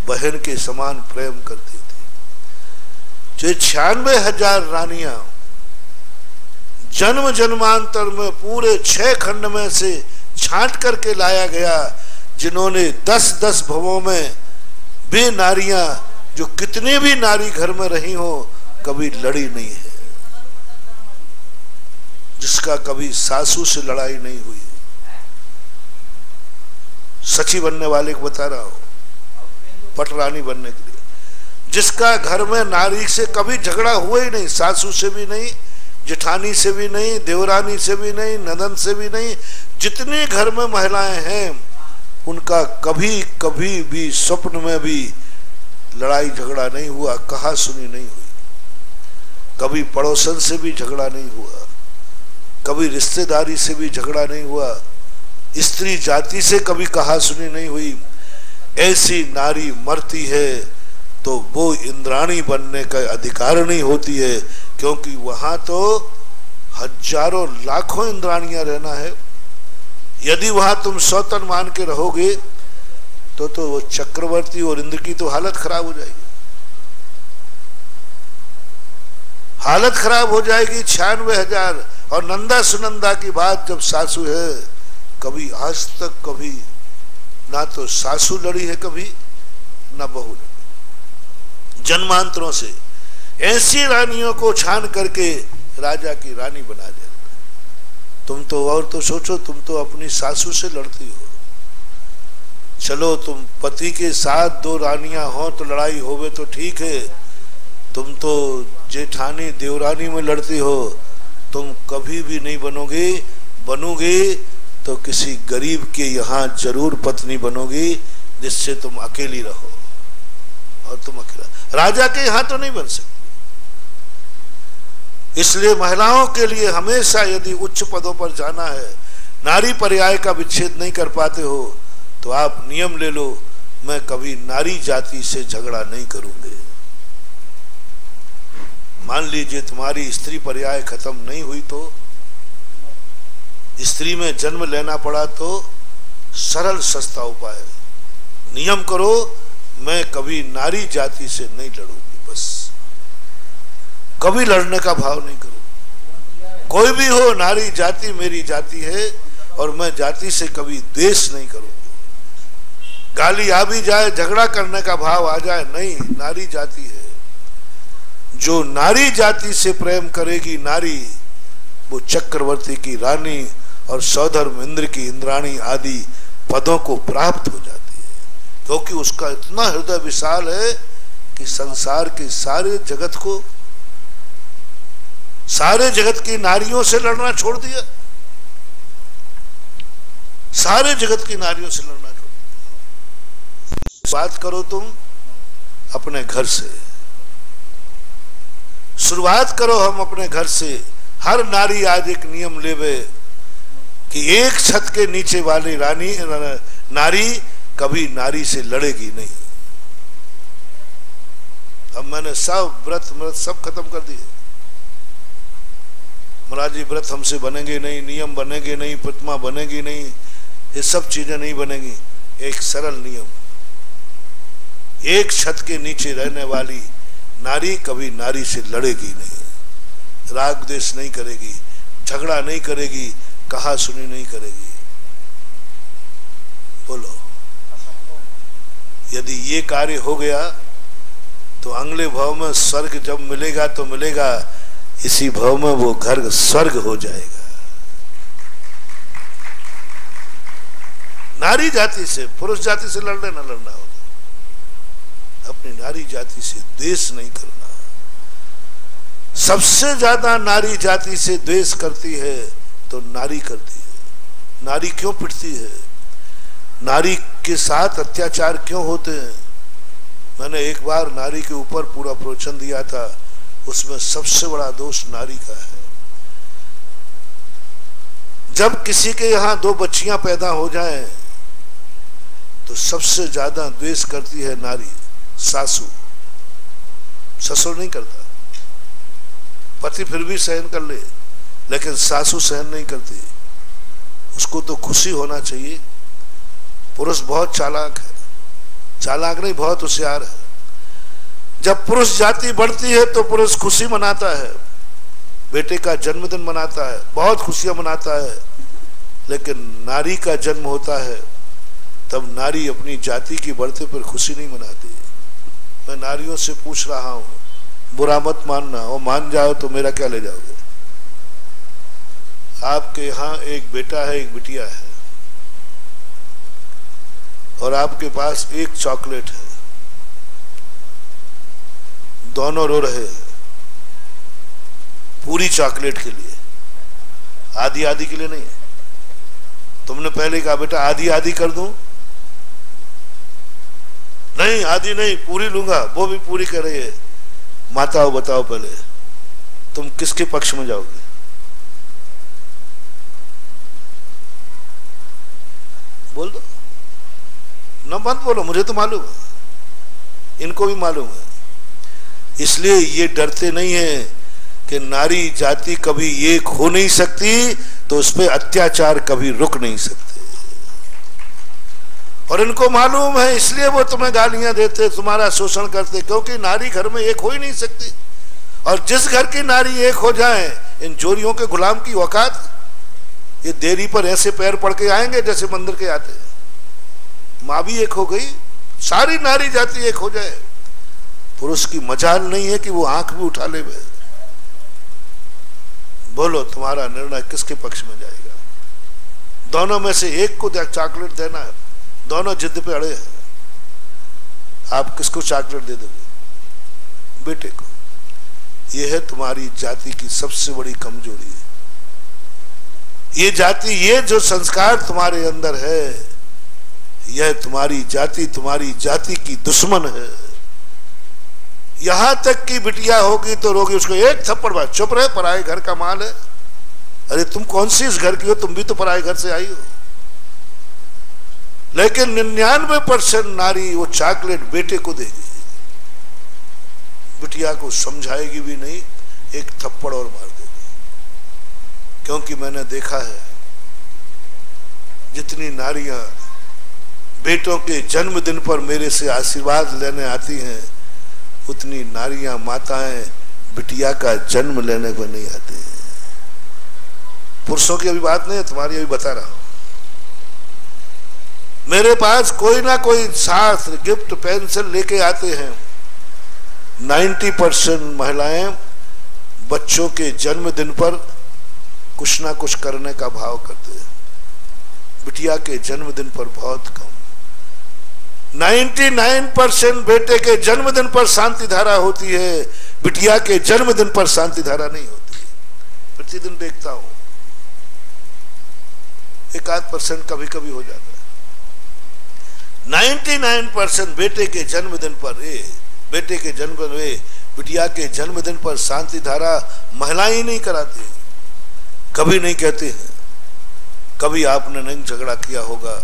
बहन के समान प्रेम करती थी। जो 96,000 रानियां जन्म जन्मांतर में पूरे 6 खंड में से छांट करके लाया गया, जिन्होंने 10-10 भवों में वे नारियां, जो कितने भी नारी घर में रही हो, कभी लड़ी नहीं है, जिसका कभी सासू से लड़ाई नहीं हुई, सची बनने वाले को बता रहा हूं, पटरानी बनने के लिए, जिसका घर में नारी से कभी झगड़ा हुआ ही नहीं, सासू से भी नहीं, जेठानी से भी नहीं, देवरानी से भी नहीं, ननद से भी नहीं, जितने घर में महिलाएं हैं उनका कभी कभी भी स्वप्न में भी लड़ाई झगड़ा नहीं हुआ, कहा सुनी नहीं हुई, कभी पड़ोसन से भी झगड़ा नहीं हुआ, कभी रिश्तेदारी से भी झगड़ा नहीं हुआ, स्त्री जाति से कभी कहा सुनी नहीं हुई। ऐसी नारी मरती है तो वो इंद्राणी बनने का अधिकार नहीं होती है, क्योंकि वहां तो हजारों लाखों इंद्राणियां रहना है। यदि वहां तुम सौतन मान के रहोगे तो वो चक्रवर्ती और इंद्र की तो हालत खराब हो जाएगी, हालत खराब हो जाएगी। 96,000 और नंदा सुनंदा की बात जब सासू है, कभी आज तक कभी ना तो सासू लड़ी है कभी ना बहू लड़ी, जन्मांतरों से ऐसी रानियों को छान करके राजा की रानी बना दे। तुम तो और तो सोचो, तुम तो अपनी सासू से लड़ती हो। चलो तुम पति के साथ 2 रानियां हो तो लड़ाई होवे तो ठीक है, तुम तो जेठानी देवरानी में लड़ती हो। तुम कभी भी नहीं बनोगे तो किसी गरीब के यहाँ जरूर पत्नी बनोगी, जिससे तुम अकेली रहो, और तुम अकेला। राजा के यहाँ तो नहीं बन सकती। इसलिए महिलाओं के लिए हमेशा यदि उच्च पदों पर जाना है, नारी पर्याय का विच्छेद नहीं कर पाते हो, तो आप नियम ले लो, मैं कभी नारी जाति से झगड़ा नहीं करूंगी। मान लीजिए तुम्हारी स्त्री पर्याय खत्म नहीं हुई तो, स्त्री में जन्म लेना पड़ा तो सरल सस्ता उपाय, नियम करो, मैं कभी नारी जाति से नहीं लड़ूंगी। बस कभी लड़ने का भाव नहीं करो। कोई भी हो, नारी जाति मेरी जाति है और मैं जाति से कभी द्वेष नहीं करूंगी। गाली आ भी जाए, झगड़ा करने का भाव आ जाए, नहीं, नारी जाति है। जो नारी जाति से प्रेम करेगी नारी, वो चक्रवर्ती की रानी और सौधर्म इंद्र की इंद्राणी आदि पदों को प्राप्त हो जाती है, क्योंकि उसका इतना हृदय विशाल है कि संसार के सारे जगत की नारियों से लड़ना छोड़ दिया, सारे जगत की नारियों से लड़ना छोड़ दिया। बात करो तुम अपने घर से, शुरुआत करो हम अपने घर से। हर नारी आज एक नियम लेवे कि एक छत के नीचे वाली नारी कभी नारी से लड़ेगी नहीं। अब मैंने सब व्रत सब खत्म कर दिए। महाराज जी व्रत हमसे बनेंगे नहीं, नियम बनेंगे नहीं, प्रतिमा बनेगी नहीं, ये सब चीजें नहीं बनेगी। एक सरल नियम, एक छत के नीचे रहने वाली नारी कभी नारी से लड़ेगी नहीं, राग द्वेष नहीं करेगी, झगड़ा नहीं करेगी, कहा सुनी नहीं करेगी। बोलो, यदि ये कार्य हो गया तो अगले भाव में स्वर्ग जब मिलेगा तो मिलेगा, इसी भाव में वो घर स्वर्ग हो जाएगा। नारी जाति से, पुरुष जाति से लड़ना होगा, अपनी नारी जाति से द्वेष नहीं करना। सबसे ज्यादा नारी जाति से द्वेष करती है तो नारी करती है। नारी क्यों पिटती है, नारी के साथ अत्याचार क्यों होते हैं? मैंने एक बार नारी के ऊपर पूरा प्रवचन दिया था, उसमें सबसे बड़ा दोष नारी का है। जब किसी के यहां 2 बच्चियां पैदा हो जाएं तो सबसे ज्यादा द्वेष करती है नारी, सासू। ससुर नहीं करता, पति फिर भी सहन कर ले, लेकिन सासू सहन नहीं करती। उसको तो खुशी होना चाहिए। पुरुष बहुत चालाक है, चालाक नहीं, बहुत होशियार है। जब पुरुष जाति बढ़ती है तो पुरुष खुशी मनाता है, बेटे का जन्मदिन मनाता है, बहुत खुशियां मनाता है। लेकिन नारी का जन्म होता है तब नारी अपनी जाति की बढ़ते पर खुशी नहीं मनाती। मैं नारियों से पूछ रहा हूं, बुरा मत मानना, और मान जाओ तो मेरा क्या ले जाओगे? आपके यहाँ एक बेटा है, एक बिटिया है, और आपके पास एक चॉकलेट है, दोनों रो रहे हैं पूरी चॉकलेट के लिए, आधी आधी के लिए नहीं। तुमने पहले कहा बेटा आधी आधी कर दूं, नहीं आधी नहीं पूरी लूंगा, वो भी पूरी कर रही है। माताओं बताओ पहले तुम किसके पक्ष में जाओगे? बोल दो न, मत बोलो, मुझे तो मालूम है, इनको भी मालूम है। इसलिए ये डरते नहीं है कि नारी जाति कभी एक हो नहीं सकती, तो उस पर अत्याचार कभी रुक नहीं सकते। और इनको मालूम है, इसलिए वो तुम्हें गालियां देते, तुम्हारा शोषण करते, क्योंकि नारी घर में एक हो ही नहीं सकती। और जिस घर की नारी एक हो जाए, इन जोरियों के गुलाम की औकात, ये देरी पर ऐसे पैर पड़ के आएंगे जैसे मंदिर के आते हैं। माँ भी एक हो गई, सारी नारी जाति एक हो जाए, पुरुष की मजाल नहीं है कि वो आंख भी उठा ले। बोलो तुम्हारा निर्णय किसके पक्ष में जाएगा? दोनों में से एक को चॉकलेट देना है, दोनों जिद पे अड़े हैं। आप किसको चॉकलेट दे दोगे? बेटे को। यह है तुम्हारी जाति की सबसे बड़ी कमजोरी है। ये जाति, ये जो संस्कार तुम्हारे अंदर है, यह तुम्हारी जाति की दुश्मन है। यहां तक कि बिटिया होगी तो रोगी उसको एक थप्पड़ मार, चुप रहे, पराए घर का माल है। अरे तुम कौन सी इस घर की हो? तुम भी तो पराए घर से आई हो। लेकिन 99% नारी वो चॉकलेट बेटे को देगी, बिटिया को समझाएगी भी नहीं, एक थप्पड़ और मार देगी। क्योंकि मैंने देखा है, जितनी नारियां बेटों के जन्मदिन पर मेरे से आशीर्वाद लेने आती हैं, उतनी नारियां माताएं बिटिया का जन्म लेने को नहीं आती हैं। पुरुषों की अभी बात नहीं है, तुम्हारी अभी बता रहा हूं। मेरे पास कोई ना कोई शास्त्र, गिफ्ट, पेंसिल लेके आते हैं। 90% महिलाएं बच्चों के जन्मदिन पर कुछ ना कुछ करने का भाव करते हैं, बिटिया के जन्मदिन पर बहुत कम। 99% बेटे के जन्मदिन पर शांति धारा होती है, बिटिया के जन्मदिन पर शांति धारा नहीं होती। प्रतिदिन देखता हूं, 1-8% कभी कभी हो जाता है। 99% बेटे के जन्मदिन पर, बेटे के जन्मदिन, बिटिया के जन्मदिन पर शांति धारा महिलाएं ही नहीं कराती, कभी नहीं कहते हैं। कभी आपने नहीं झगड़ा किया होगा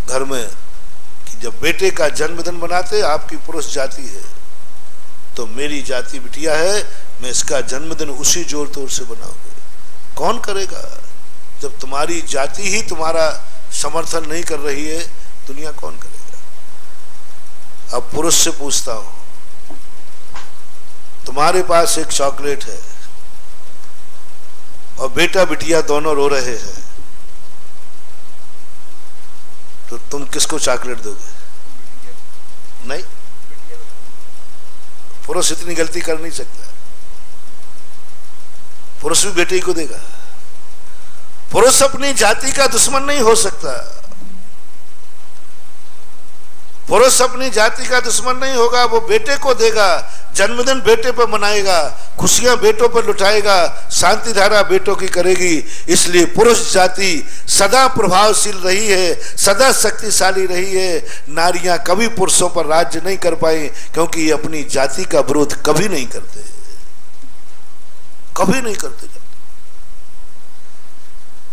घर में कि जब बेटे का जन्मदिन मनाते, आपकी पुरुष जाति है तो मेरी जाति बिटिया है, मैं इसका जन्मदिन उसी जोर तोर से बनाऊंगी। कौन करेगा? जब तुम्हारी जाति ही तुम्हारा समर्थन नहीं कर रही है, दुनिया कौन करेगा? अब पुरुष से पूछता हूं, तुम्हारे पास एक चॉकलेट है और बेटा बिटिया दोनों रो रहे हैं, तो तुम किसको चॉकलेट दोगे? नहीं, पुरुष इतनी गलती कर नहीं सकता। पुरुष भी बेटे को देगा। पुरुष अपनी जाति का दुश्मन नहीं हो सकता। पुरुष अपनी जाति का दुश्मन नहीं होगा, वो बेटे को देगा, जन्मदिन बेटे पर मनाएगा, खुशियां बेटों पर लुटाएगा, शांति धारा बेटों की करेगी। इसलिए पुरुष जाति सदा प्रभावशील रही है, सदा शक्तिशाली रही है। नारियां कभी पुरुषों पर राज्य नहीं कर पाई, क्योंकि ये अपनी जाति का विरोध कभी नहीं करते, कभी नहीं करते।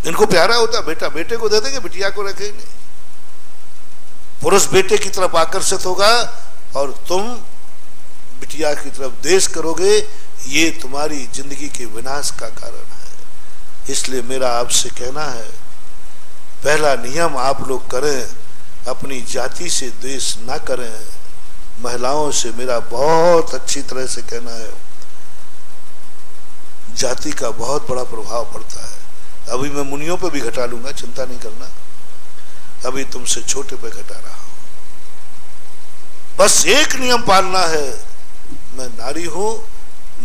इनको प्यारा होता बेटा, बेटे को दे देंगे, बिटिया को रखेंगे नहीं। पुरुष बेटे की तरफ आकर्षित होगा और तुम बिटिया की तरफ द्वेष करोगे, ये तुम्हारी जिंदगी के विनाश का कारण है। इसलिए मेरा आपसे कहना है, पहला नियम आप लोग करें, अपनी जाति से द्वेष ना करें। महिलाओं से मेरा बहुत अच्छी तरह से कहना है, जाति का बहुत बड़ा प्रभाव पड़ता है। अभी मैं मुनियों पे भी घटा लूंगा, चिंता नहीं करना। अभी तुमसे छोटे पे घटा रहा हूं। बस एक नियम पालना है, मैं नारी हूं,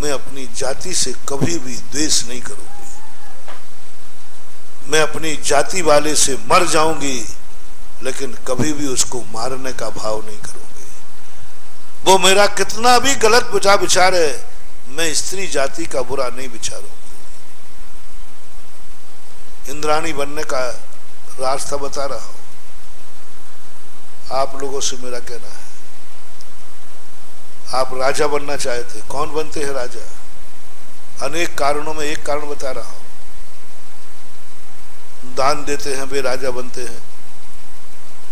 मैं अपनी जाति से कभी भी द्वेष नहीं करूंगी। मैं अपनी जाति वाले से मर जाऊंगी, लेकिन कभी भी उसको मारने का भाव नहीं करोगे। वो मेरा कितना भी गलत बुझा विचार है, मैं स्त्री जाति का बुरा नहीं विचारूंगी। इंद्राणी बनने का रास्ता बता रहा हूं। आप लोगों से मेरा कहना है, आप राजा बनना चाहते, कौन बनते हैं राजा? अनेक कारणों में एक कारण बता रहा हूं, दान देते हैं वे राजा बनते हैं,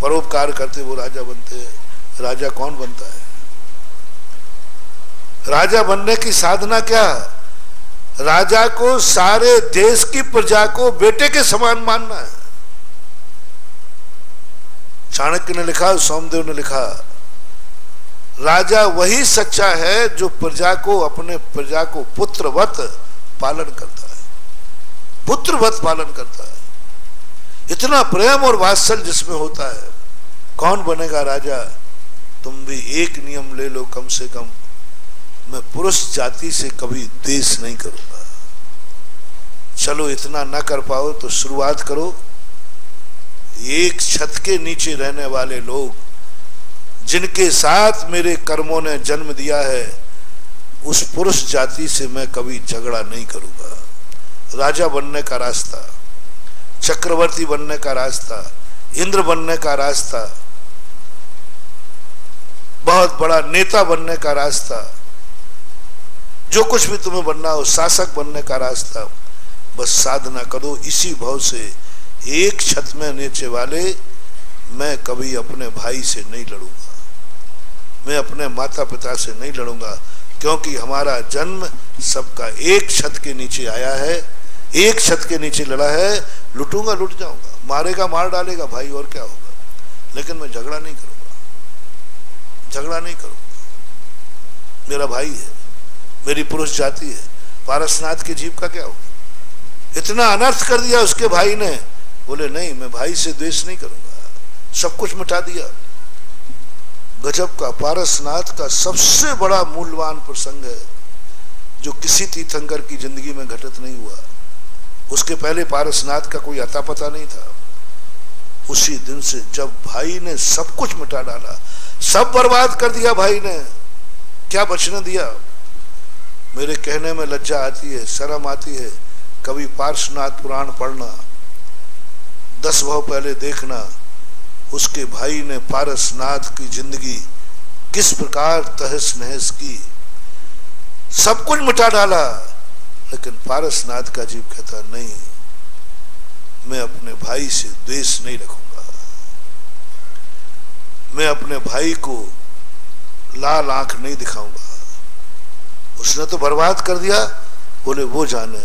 परोपकार करते वो राजा बनते हैं। राजा कौन बनता है? राजा बनने की साधना क्या? राजा को सारे देश की प्रजा को बेटे के समान मानना है। चाणक्य ने लिखा, सोमदेव ने लिखा, राजा वही सच्चा है जो प्रजा को, अपने प्रजा को पुत्रवत पालन करता है, पुत्रवत पालन करता है। इतना प्रेम और वात्सल्य जिसमें होता है। कौन बनेगा राजा? तुम भी एक नियम ले लो कम से कम, मैं पुरुष जाति से कभी द्वेष नहीं करूंगा। चलो इतना ना कर पाओ तो शुरुआत करो। एक छत के नीचे रहने वाले लोग जिनके साथ मेरे कर्मों ने जन्म दिया है, उस पुरुष जाति से मैं कभी झगड़ा नहीं करूंगा। राजा बनने का रास्ता, चक्रवर्ती बनने का रास्ता, इंद्र बनने का रास्ता, बहुत बड़ा नेता बनने का रास्ता, जो कुछ भी तुम्हें बनना हो, शासक बनने का रास्ता, बस साधना करो इसी भाव से। एक छत में नीचे वाले, मैं कभी अपने भाई से नहीं लड़ूंगा, मैं अपने माता पिता से नहीं लड़ूंगा, क्योंकि हमारा जन्म सबका एक छत के नीचे आया है, एक छत के नीचे लड़ा है। लुटूंगा लुट जाऊंगा, मारेगा मार डालेगा भाई, और क्या होगा, लेकिन मैं झगड़ा नहीं करूंगा, झगड़ा नहीं करूंगा। मेरा भाई है, मेरी पुरुष जाति है, पारसनाथ के जीव का क्या होगा? इतना अनर्थ कर दिया उसके भाई ने, बोले नहीं मैं भाई से द्वेष नहीं करूंगा, सब कुछ मिटा दिया। गजब का पारसनाथ का सबसे बड़ा मूल्यवान प्रसंग है जो किसी तीर्थंकर की जिंदगी में घटित नहीं हुआ। उसके पहले पारसनाथ का कोई अता पता नहीं था। उसी दिन से जब भाई ने सब कुछ मिटा डाला, सब बर्बाद कर दिया भाई ने, क्या बचने दिया? मेरे कहने में लज्जा आती है, शर्म आती है। कभी पार्श्वनाथ पुराण पढ़ना, 10 भाव पहले देखना, उसके भाई ने पारसनाथ की जिंदगी किस प्रकार तहस नहस की, सब कुछ मिटा डाला। लेकिन पारसनाथ का जीव कहता नहीं, मैं अपने भाई से द्वेष नहीं रखूंगा, मैं अपने भाई को लाल आंख नहीं दिखाऊंगा। उसने तो बर्बाद कर दिया, बोले वो जाने,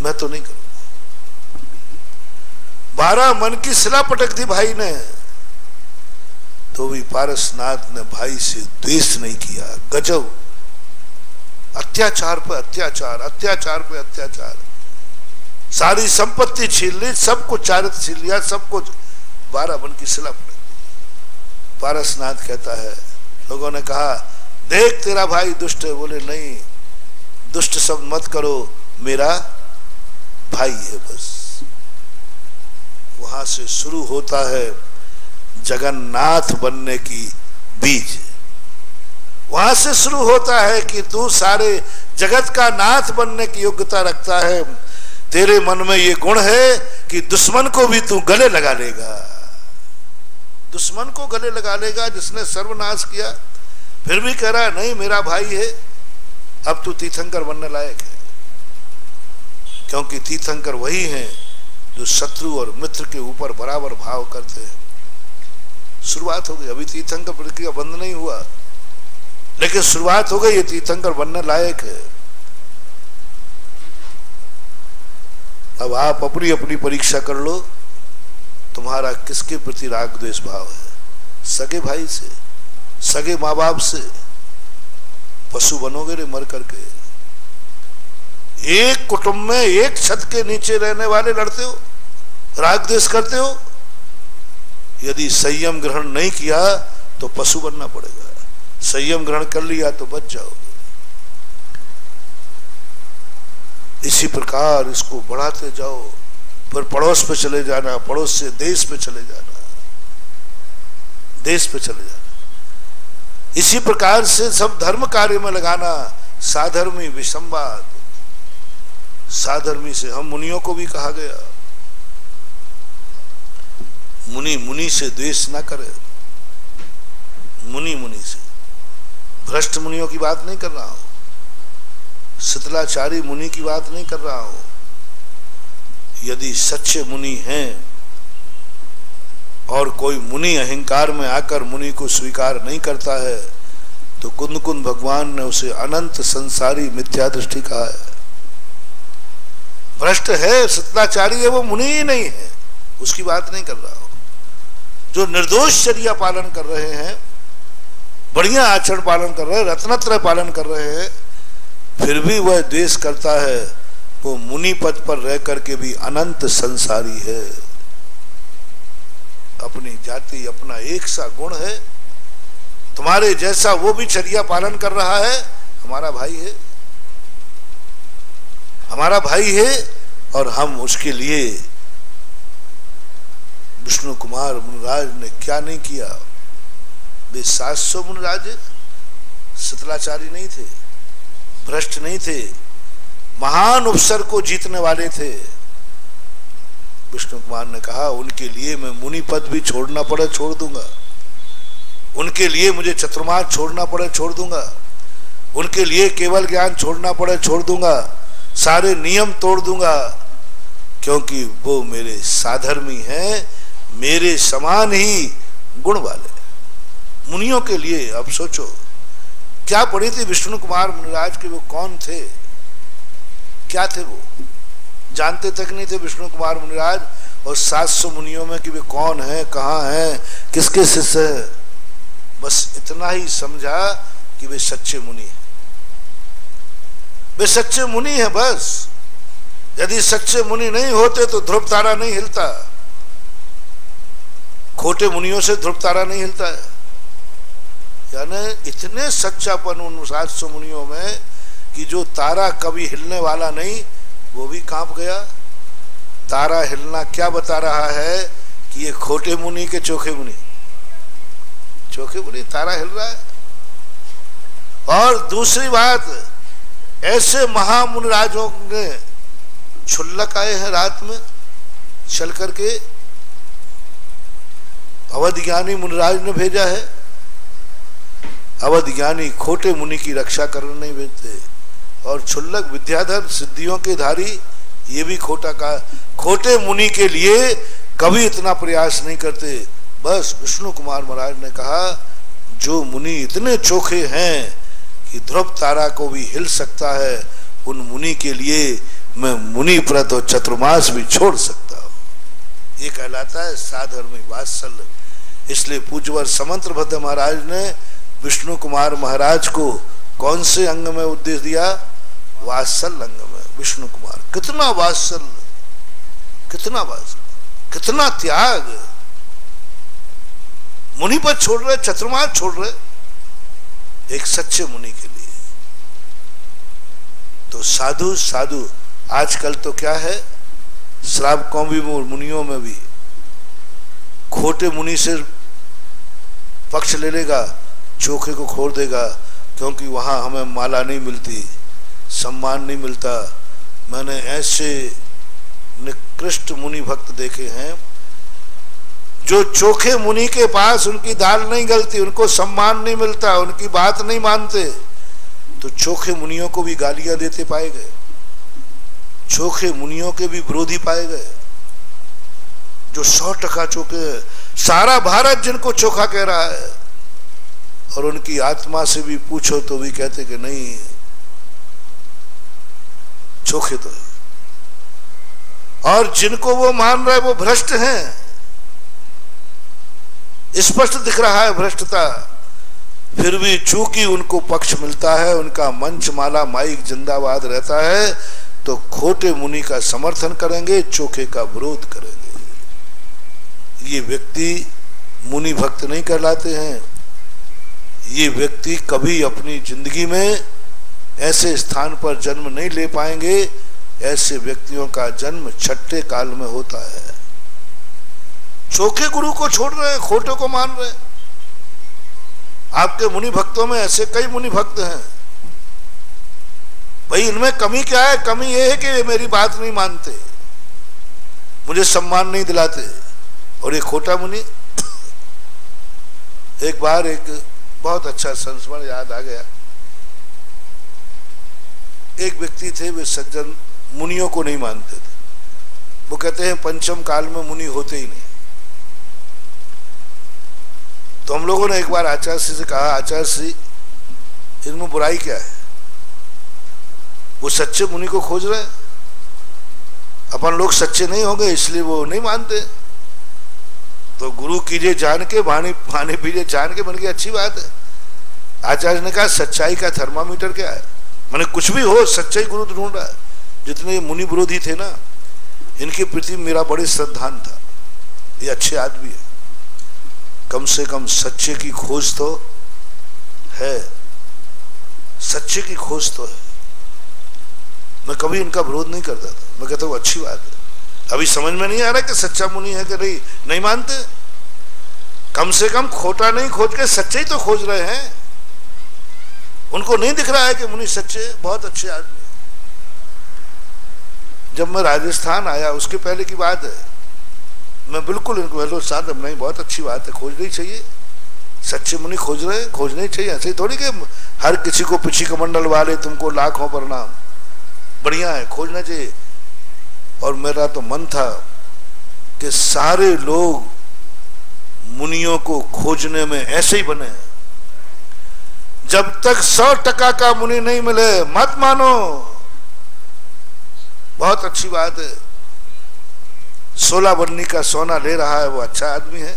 मैं तो नहीं करूंगा। 12 मन की सिला पटक दी भाई ने, तो भी पारसनाथ ने भाई से द्वेष नहीं किया। गजब, अत्याचार पे अत्याचार, अत्याचार पे अत्याचार, सारी संपत्ति छीन ली, सब कुछ चारित्र छीन लिया, सब कुछ। 12 मन की सिला पटक दी। पारसनाथ कहता है, लोगों ने कहा देख तेरा भाई दुष्ट है, बोले नहीं, दुष्ट शब्द मत करो, मेरा भाई है बस। वहां से शुरू होता है जगन्नाथ बनने की बीज। वहां से शुरू होता है कि तू सारे जगत का नाथ बनने की योग्यता रखता है। तेरे मन में ये गुण है कि दुश्मन को भी तू गले लगा लेगा, दुश्मन को गले लगा लेगा जिसने सर्वनाश किया, फिर भी कह रहा है नहीं मेरा भाई है, अब तू तीर्थंकर बनने लायक है। क्योंकि तीर्थंकर वही हैं जो शत्रु और मित्र के ऊपर बराबर भाव करते हैं। शुरुआत हो गई, अभी तीर्थंकर प्रक्रिया बंद नहीं हुआ, लेकिन शुरुआत हो गई, ये तीर्थंकर बनने लायक है। अब आप अपनी अपनी परीक्षा कर लो, तुम्हारा किसके प्रति राग द्वेष भाव है? सगे भाई से, सगे माँ बाप से? पशु बनोगे रे मर करके। एक कुटुंब में एक छत के नीचे रहने वाले लड़ते हो, राग द्वेष करते हो। यदि संयम ग्रहण नहीं किया तो पशु बनना पड़ेगा, संयम ग्रहण कर लिया तो बच जाओगे। इसी प्रकार इसको बढ़ाते जाओ, फिर पड़ोस पे चले जाना, पड़ोस से देश पे चले जाना। देश पे चले जाना। इसी प्रकार से सब धर्म कार्य में लगाना, साधर्मी विसंवाद। साधर्मी से हम मुनियों को भी कहा गया, मुनि मुनि से द्वेष ना करे। मुनि मुनि से, भ्रष्ट मुनियों की बात नहीं कर रहा हूं, शीतलाचारी मुनि की बात नहीं कर रहा हूं। यदि सच्चे मुनि हैं और कोई मुनि अहंकार में आकर मुनि को स्वीकार नहीं करता है तो कुंद कुंद भगवान ने उसे अनंत संसारी मिथ्या दृष्टि कहा है। भ्रष्ट है, शीतलाचारी है, वो मुनि ही नहीं है, उसकी बात नहीं कर रहा हूं। जो निर्दोष चर्या पालन कर रहे हैं, बढ़िया आचरण पालन कर रहे हैं, रत्नत्रय पालन कर रहे हैं, फिर भी वह द्वेष करता है, वो मुनि पद पर रह करके भी अनंत संसारी है। अपनी जाति अपना एक सा गुण है, तुम्हारे जैसा वो भी चर्या पालन कर रहा है, हमारा भाई है, हमारा भाई है। और हम उसके लिए, विष्णु कुमार मुनिराज ने क्या नहीं किया। वे 700 मुनिराज शीतलाचारी नहीं थे, भ्रष्ट नहीं थे, महान उपसर को जीतने वाले थे। विष्णु कुमार ने कहा उनके लिए मैं मुनि पद भी छोड़ना पड़े छोड़ दूंगा, उनके लिए मुझे चतुर्मास छोड़ना पड़े छोड़ दूंगा, उनके लिए केवल ज्ञान छोड़ना पड़े छोड़ दूंगा, सारे नियम तोड़ दूंगा, क्योंकि वो मेरे साधर्मी हैं, मेरे समान ही गुण वाले। मुनियों के लिए अब सोचो क्या पड़ी थी विष्णु कुमार मुनिराज के, वो कौन थे, क्या थे, वो जानते तक नहीं थे विष्णु कुमार मुनिराज। और 700 मुनियों में कि वे कौन है, कहाँ है, किसके शिष्य है, बस इतना ही समझा कि वे सच्चे मुनि हैं, वे सच्चे मुनि हैं बस। यदि सच्चे मुनि नहीं होते तो ध्रुव तारा नहीं हिलता, खोटे मुनियों से ध्रुव तारा नहीं हिलता है। यानी इतने सच्चापन उन 700 मुनियों में कि जो तारा कभी हिलने वाला नहीं वो भी कांप गया। तारा हिलना क्या बता रहा है कि ये खोटे मुनि के चोखे मुनि, चोखे मुनि, तारा हिल रहा है। और दूसरी बात, ऐसे महामुनिराजों ने क्षुल्लक आए हैं रात में चल करके, अवध ज्ञानी मुनिराज ने भेजा है। अवध ज्ञानी खोटे मुनि की रक्षा करने नहीं भेजते, और क्षुल्लक विद्याधर सिद्धियों के धारी ये भी खोटा का, खोटे मुनि के लिए कभी इतना प्रयास नहीं करते। बस विष्णु कुमार महाराज ने कहा जो मुनि इतने चोखे हैं कि ध्रुव तारा को भी हिल सकता है, उन मुनि के लिए मैं मुनि व्रत और चतुर्मास भी छोड़ सकता हूं। ये कहलाता है साधर्मी वात्सल्य। इसलिए पूज्यवर समंत्रभद्र महाराज ने विष्णु कुमार महाराज को कौन से अंग में उपदेश दिया, वात्सल्य अंग में। विष्णु कुमार कितना वात्सल्य, कितना वात्सल्य, कितना त्याग, मुनि पर छोड़ रहे, चतुर्मास छोड़ रहे एक सच्चे मुनि के लिए। तो साधु साधु आजकल तो क्या है, श्रावकों भी मुनियों में भी खोटे मुनि से पक्ष ले लेगा, चोखे को खोल देगा, क्योंकि वहां हमें माला नहीं मिलती, सम्मान नहीं मिलता। मैंने ऐसे निकृष्ट मुनि भक्त देखे हैं जो चोखे मुनि के पास उनकी दाल नहीं गलती, उनको सम्मान नहीं मिलता, उनकी बात नहीं मानते, तो चोखे मुनियों को भी गालियां देते पाए गए, चोखे मुनियों के भी विरोधी पाए गए। जो 100% चोखे है, सारा भारत जिनको चोखा कह रहा है, और उनकी आत्मा से भी पूछो तो भी कहते कि नहीं, चोखे तो है। और जिनको वो मान रहे वो भ्रष्ट हैं, स्पष्ट दिख रहा है भ्रष्टता, फिर भी चूंकि उनको पक्ष मिलता है, उनका मंच माला माइक जिंदाबाद रहता है, तो खोटे मुनि का समर्थन करेंगे, चोखे का विरोध करेंगे। ये व्यक्ति मुनि भक्त नहीं कहलाते हैं। ये व्यक्ति कभी अपनी जिंदगी में ऐसे स्थान पर जन्म नहीं ले पाएंगे। ऐसे व्यक्तियों का जन्म छठे काल में होता है। चोखे गुरु को छोड़ रहे हैं, खोटों को मान रहे हैं। आपके मुनि भक्तों में ऐसे कई मुनि भक्त हैं, भाई इनमें कमी क्या है? कमी ये है कि ये मेरी बात नहीं मानते, मुझे सम्मान नहीं दिलाते। और ये खोटा मुनि, एक बार एक बहुत अच्छा संस्मरण याद आ गया। एक व्यक्ति थे, वे सज्जन मुनियों को नहीं मानते थे। वो कहते हैं पंचम काल में मुनि होते ही नहीं। तो हम लोगों ने एक बार आचार्य श्री से कहा, आचार्य श्री इनमें बुराई क्या है? वो सच्चे मुनि को खोज रहे हैं, अपन लोग सच्चे नहीं होंगे इसलिए वो नहीं मानते। तो गुरु कीजिए जान के, भाने पीजिए जान के। मैंने कहा अच्छी बात है। आचार्य ने कहा सच्चाई का थर्मामीटर क्या है? मैंने कुछ भी हो, सच्चाई गुरु ढूंढ रहा है। जितने मुनि विरोधी थे ना, इनके प्रति मेरा बड़ी श्रद्धान था, ये अच्छे आदमी है, कम से कम सच्चे की खोज तो है, सच्चे की खोज तो है। मैं कभी इनका विरोध नहीं करता था, मैं कहता हूँ अच्छी बात है। अभी समझ में नहीं आ रहा कि सच्चा मुनि है कि नहीं मानते। कम से कम खोटा नहीं खोज के सच्चे ही तो खोज रहे हैं। उनको नहीं दिख रहा है कि मुनि सच्चे, बहुत अच्छे आदमी। जब मैं राजस्थान आया, उसके पहले की बात है, मैं बिल्कुल इनको हेलो साथ नहीं, बहुत अच्छी बात है, खोजनी चाहिए, सच्चे मुनि खोज रहे हैं, खोजने चाहिए। ऐसे थोड़ी कि हर किसी को पिछी कमंडल वाले तुमको लाखों प्रणाम, बढ़िया है, खोजना चाहिए। और मेरा तो मन था कि सारे लोग मुनियों को खोजने में ऐसे ही बने। जब तक 100% का मुनि नहीं मिले मत मानो। बहुत अच्छी बात है, 16 बन्नी का सोना ले रहा है, वो अच्छा आदमी है।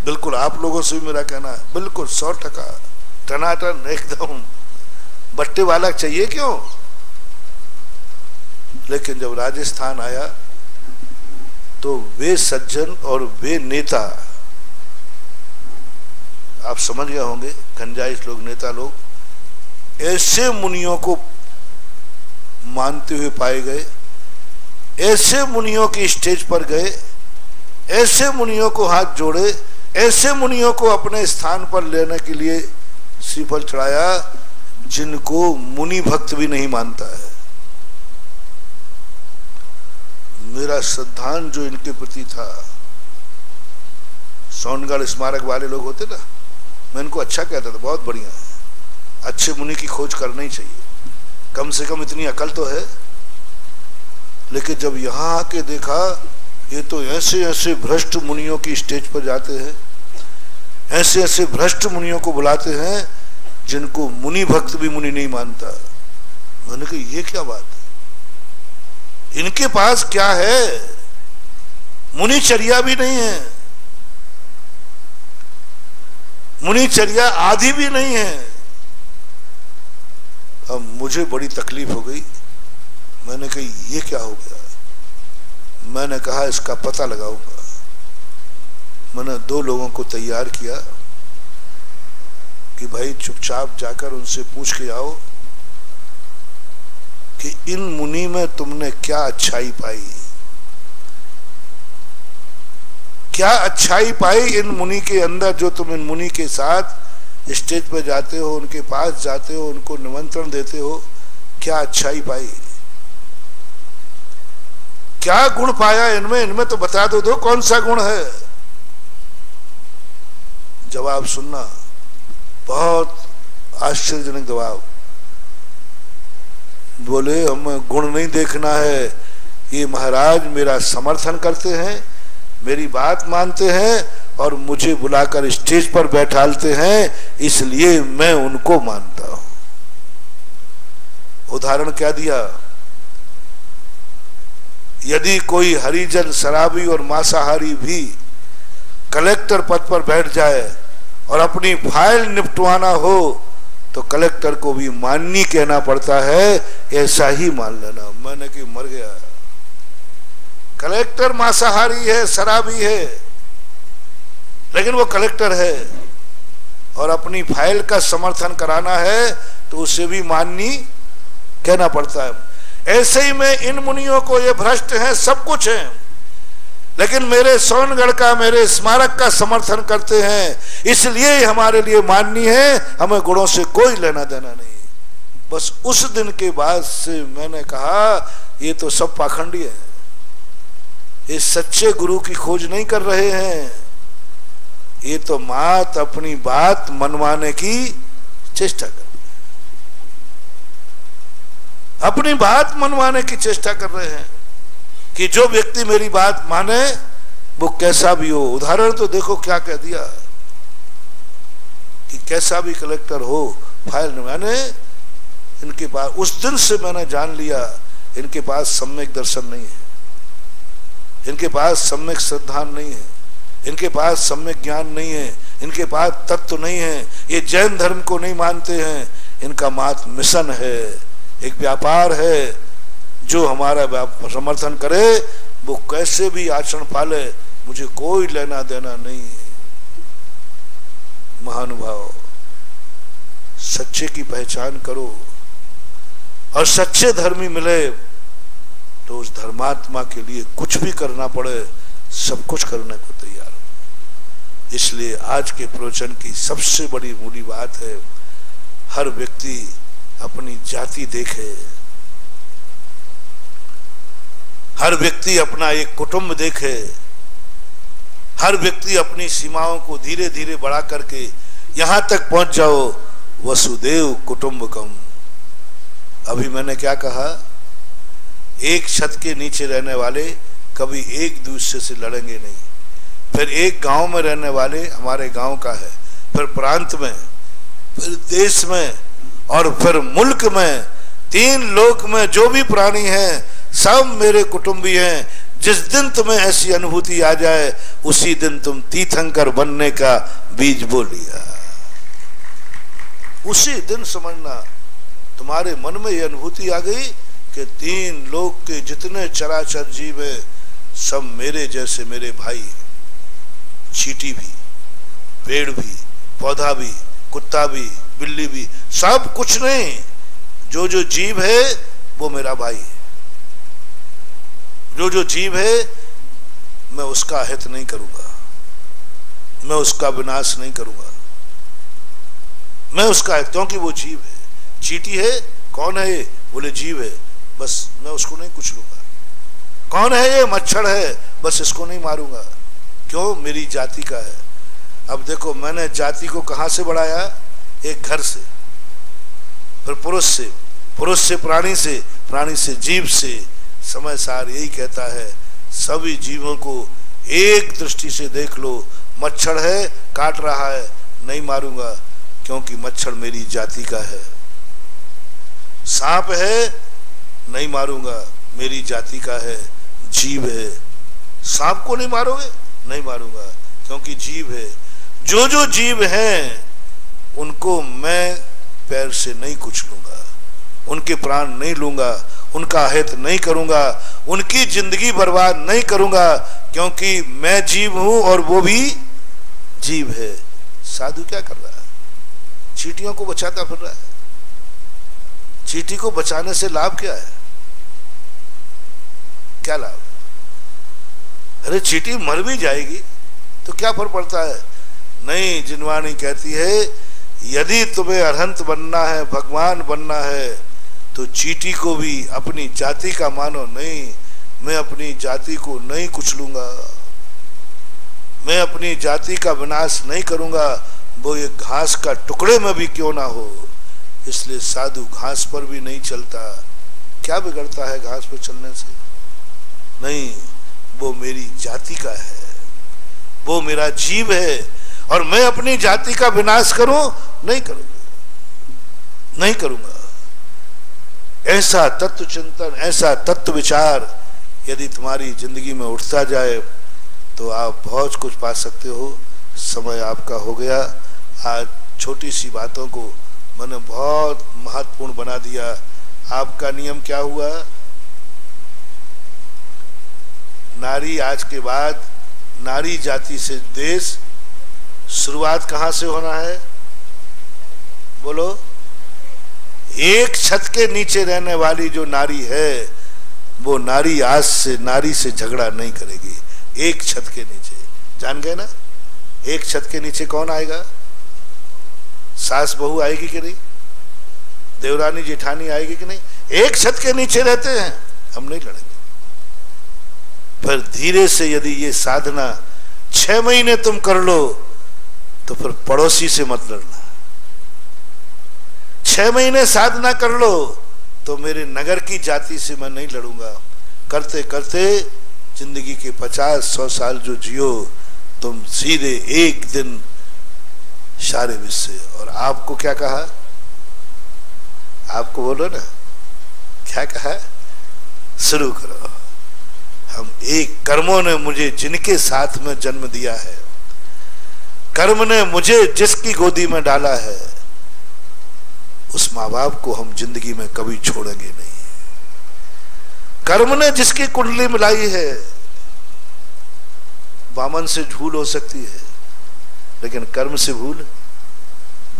बिल्कुल आप लोगों से भी मेरा कहना है, बिल्कुल 100% टनाटन एकदम बट्टे वाला चाहिए क्यों। लेकिन जब राजस्थान आया तो वे सज्जन और वे नेता, आप समझ गए होंगे, खंजाइश लोग, नेता लोग, ऐसे मुनियों को मानते हुए पाए गए, ऐसे मुनियों की स्टेज पर गए, ऐसे मुनियों को हाथ जोड़े, ऐसे मुनियों को अपने स्थान पर लेने के लिए श्रीफल चढ़ाया जिनको मुनि भक्त भी नहीं मानता है। मेरा श्रद्धान जो इनके प्रति था, सोनगढ़ स्मारक वाले लोग होते ना, मैं इनको अच्छा कहता था, बहुत बढ़िया है, अच्छे मुनि की खोज करना ही चाहिए, कम से कम इतनी अकल तो है। लेकिन जब यहाँ आके देखा, ये तो ऐसे ऐसे भ्रष्ट मुनियों की स्टेज पर जाते हैं, ऐसे ऐसे भ्रष्ट मुनियों को बुलाते हैं जिनको मुनि भक्त भी मुनि नहीं मानता। मैंने कहा ये क्या बात है, इनके पास क्या है? मुनिचर्या भी नहीं है, मुनिचर्या आदि भी नहीं है। अब मुझे बड़ी तकलीफ हो गई। मैंने कहा ये क्या हो गया। मैंने कहा इसका पता लगाऊंगा। मैंने 2 लोगों को तैयार किया कि भाई चुपचाप जाकर उनसे पूछ के आओ कि इन मुनि में तुमने क्या अच्छाई पाई, क्या अच्छाई पाई इन मुनि के अंदर, जो तुम इन मुनि के साथ स्टेज पे जाते हो, उनके पास जाते हो, उनको निमंत्रण देते हो, क्या अच्छाई पाई, क्या गुण पाया इनमें, इनमें तो बता दो कौन सा गुण है। जवाब सुनना, बहुत आश्चर्यजनक जवाब। बोले हमें गुण नहीं देखना है, ये महाराज मेरा समर्थन करते हैं, मेरी बात मानते हैं और मुझे बुलाकर स्टेज पर बैठालते हैं, इसलिए मैं उनको मानता हूं। उदाहरण क्या दिया, यदि कोई हरिजन शराबी और मांसाहारी भी कलेक्टर पद पर बैठ जाए और अपनी फाइल निपटवाना हो तो कलेक्टर को भी माननी कहना पड़ता है, ऐसा ही मान लेना। मैंने कि मर गया, कलेक्टर मांसाहारी है, शराबी है, लेकिन वो कलेक्टर है और अपनी फाइल का समर्थन कराना है तो उसे भी माननी कहना पड़ता है। ऐसे ही में इन मुनियों को, ये भ्रष्ट हैं, सब कुछ है, लेकिन मेरे सोनगढ़ का, मेरे स्मारक का समर्थन करते हैं, इसलिए हमारे लिए माननीय है, हमें गुणों से कोई लेना देना नहीं। बस उस दिन के बाद से मैंने कहा ये तो सब पाखंडी है, ये सच्चे गुरु की खोज नहीं कर रहे हैं, ये तो मात अपनी बात मनवाने की चेष्टा कर रहे हैं, अपनी बात मनवाने की चेष्टा कर रहे हैं कि जो व्यक्ति मेरी बात माने वो कैसा भी हो। उदाहरण तो देखो क्या कह दिया कि कैसा भी कलेक्टर हो, फाइल मैंने इनके पास, उस दिन से मैंने जान लिया इनके पास सम्यक दर्शन नहीं है, इनके पास सम्यक श्रद्धा नहीं है, इनके पास सम्यक ज्ञान नहीं है, इनके पास तत्व नहीं है, ये जैन धर्म को नहीं मानते हैं, इनका मात्र मिशन है, एक व्यापार है, जो हमारा समर्थन करे वो कैसे भी आचरण पाले, मुझे कोई लेना देना नहीं है। महानुभाव, सच्चे की पहचान करो और सच्चे धर्मी मिले तो उस धर्मात्मा के लिए कुछ भी करना पड़े, सब कुछ करने को तैयार हो। इसलिए आज के प्रवचन की सबसे बड़ी मूली बात है, हर व्यक्ति अपनी जाति देखे, हर व्यक्ति अपना एक कुटुंब देखे, हर व्यक्ति अपनी सीमाओं को धीरे धीरे बढ़ा करके यहां तक पहुंच जाओ वसुदेव कुटुंबकम। अभी मैंने क्या कहा, एक छत के नीचे रहने वाले कभी एक दूसरे से लड़ेंगे नहीं, फिर एक गांव में रहने वाले हमारे गांव का है, फिर प्रांत में, फिर देश में और फिर मुल्क में, तीन लोक में जो भी प्राणी हैं सब मेरे कुटुंबी हैं। जिस दिन तुम्हें ऐसी अनुभूति आ जाए उसी दिन तुम तीर्थंकर बनने का बीज बो लिया, उसी दिन समझना तुम्हारे मन में यह अनुभूति आ गई कि तीन लोक के जितने चराचर जीव है सब मेरे जैसे मेरे भाई हैं। चींटी भी, पेड़ भी, पौधा भी, कुत्ता भी, बिल्ली भी, सब कुछ नहीं, जो जो जीव है वो मेरा भाई है। जो जो जीव है मैं उसका हित नहीं करूंगा, मैं उसका विनाश नहीं करूंगा, मैं उसका हित, क्योंकि वो जीव है। चींटी है, कौन है ये? बोले जीव है, बस मैं उसको नहीं कुछ लूंगा। कौन है ये? मच्छर है, बस इसको नहीं मारूंगा, क्यों? मेरी जाति का है। अब देखो मैंने जाति को कहां से बढ़ाया? एक घर से, फिर पुरुष से, पुरुष से प्राणी से, प्राणी से जीव से। समय सार यही कहता है सभी जीवों को एक दृष्टि से देख लो। मच्छर है, काट रहा है, नहीं मारूंगा क्योंकि मच्छर मेरी जाति का है। सांप है, नहीं मारूंगा, मेरी जाति का है, जीव है। सांप को नहीं मारोगे? नहीं मारूंगा क्योंकि जीव है। जो जो जीव हैं उनको मैं पैर से नहीं कुछ लूंगा, उनके प्राण नहीं लूंगा, उनका हित नहीं करूंगा, उनकी जिंदगी बर्बाद नहीं करूंगा, क्योंकि मैं जीव हूं और वो भी जीव है। साधु क्या कर रहा है? चींटियों को बचाता फिर रहा है। चींटी को बचाने से लाभ क्या है? क्या लाभ? अरे चींटी मर भी जाएगी तो क्या फर्क पड़ता है? नहीं, जिनवाणी कहती है यदि तुम्हें अरहंत बनना है, भगवान बनना है, तो चींटी को भी अपनी जाति का मानो। नहीं, मैं अपनी जाति को नहीं कुछ लूंगा, मैं अपनी जाति का विनाश नहीं करूंगा, वो एक घास का टुकड़े में भी क्यों ना हो। इसलिए साधु घास पर भी नहीं चलता। क्या बिगड़ता है घास पर चलने से? नहीं, वो मेरी जाति का है, वो मेरा जीव है, और मैं अपनी जाति का विनाश करूं? नहीं करूंगा, नहीं करूंगा। ऐसा तत्व चिंतन, ऐसा तत्व विचार यदि तुम्हारी जिंदगी में उठता जाए तो आप बहुत कुछ पा सकते हो। समय आपका हो गया। आज छोटी सी बातों को मैंने बहुत महत्वपूर्ण बना दिया। आपका नियम क्या हुआ? नारी, आज के बाद नारी जाति से देश। शुरुआत कहां से होना है? बोलो। एक छत के नीचे रहने वाली जो नारी है वो नारी आज से नारी से झगड़ा नहीं करेगी, एक छत के नीचे, जान गए ना? एक छत के नीचे कौन आएगा? सास बहू आएगी कि नहीं? देवरानी जेठानी आएगी कि नहीं? एक छत के नीचे रहते हैं, हम नहीं लड़ेंगे। पर धीरे से यदि ये साधना 6 महीने तुम कर लो तो फिर पड़ोसी से मत लड़ना। 6 महीने साधना कर लो तो मेरे नगर की जाति से मैं नहीं लड़ूंगा। करते करते जिंदगी के 50-100 साल जो जियो, तुम सीधे एक दिन सारे विश्व। और आपको क्या कहा? आपको बोलो ना, क्या कहा? शुरू करो। हम एक, कर्मों ने मुझे जिनके साथ में जन्म दिया है, कर्म ने मुझे जिसकी गोदी में डाला है, उस माँ बाप को हम जिंदगी में कभी छोड़ेंगे नहीं। कर्म ने जिसकी कुंडली मिलाई है, वामन से भूल हो सकती है लेकिन कर्म से भूल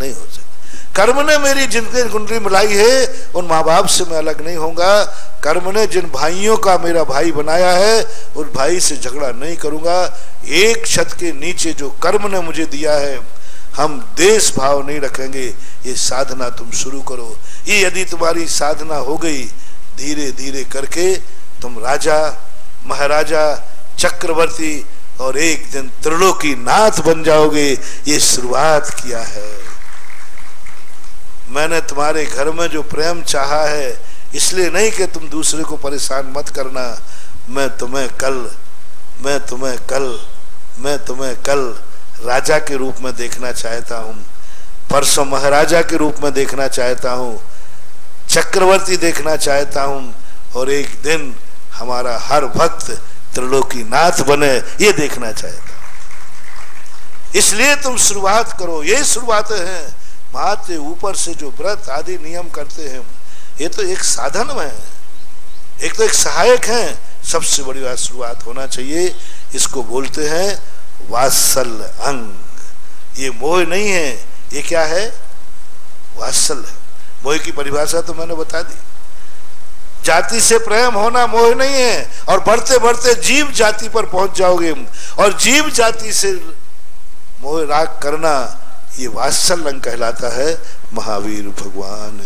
नहीं हो सकती। कर्म ने मेरी जिनकी कुंडली मिलाई है, उन माँ बाप से मैं अलग नहीं होऊंगा। कर्म ने जिन भाइयों का मेरा भाई बनाया है, उस भाई से झगड़ा नहीं करूंगा। एक छत के नीचे जो कर्म ने मुझे दिया है, हम देश भाव नहीं रखेंगे। ये साधना तुम शुरू करो। ये यदि तुम्हारी साधना हो गई, धीरे धीरे करके तुम राजा, महाराजा, चक्रवर्ती और एक दिन त्रिलोकी नाथ बन जाओगे। ये शुरुआत किया है। मैंने तुम्हारे घर में जो प्रेम चाहा है, इसलिए नहीं कि तुम दूसरे को परेशान मत करना। मैं तुम्हें कल राजा के रूप में देखना चाहता हूं, परसों महाराजा के रूप में देखना चाहता हूं, चक्रवर्ती देखना चाहता हूं, और एक दिन हमारा हर भक्त त्रिलोकी नाथ बने, ये देखना चाहता हूं। इसलिए तुम शुरुआत करो। ये शुरुआतें हैं। मात्र ऊपर से जो व्रत आदि नियम करते हैं, ये तो एक साधन है, एक तो एक सहायक है। सबसे बड़ी बात शुरुआत होना चाहिए। इसको बोलते हैं वात्सल्य अंग। ये मोह नहीं है, ये क्या है? वात्सल्य। मोह की परिभाषा तो मैंने बता दी। जाति से प्रेम होना मोह नहीं है। और बढ़ते बढ़ते जीव जाति पर पहुंच जाओगे, और जीव जाति से मोह राग करना, ये वात्सल्य अंग कहलाता है। महावीर भगवान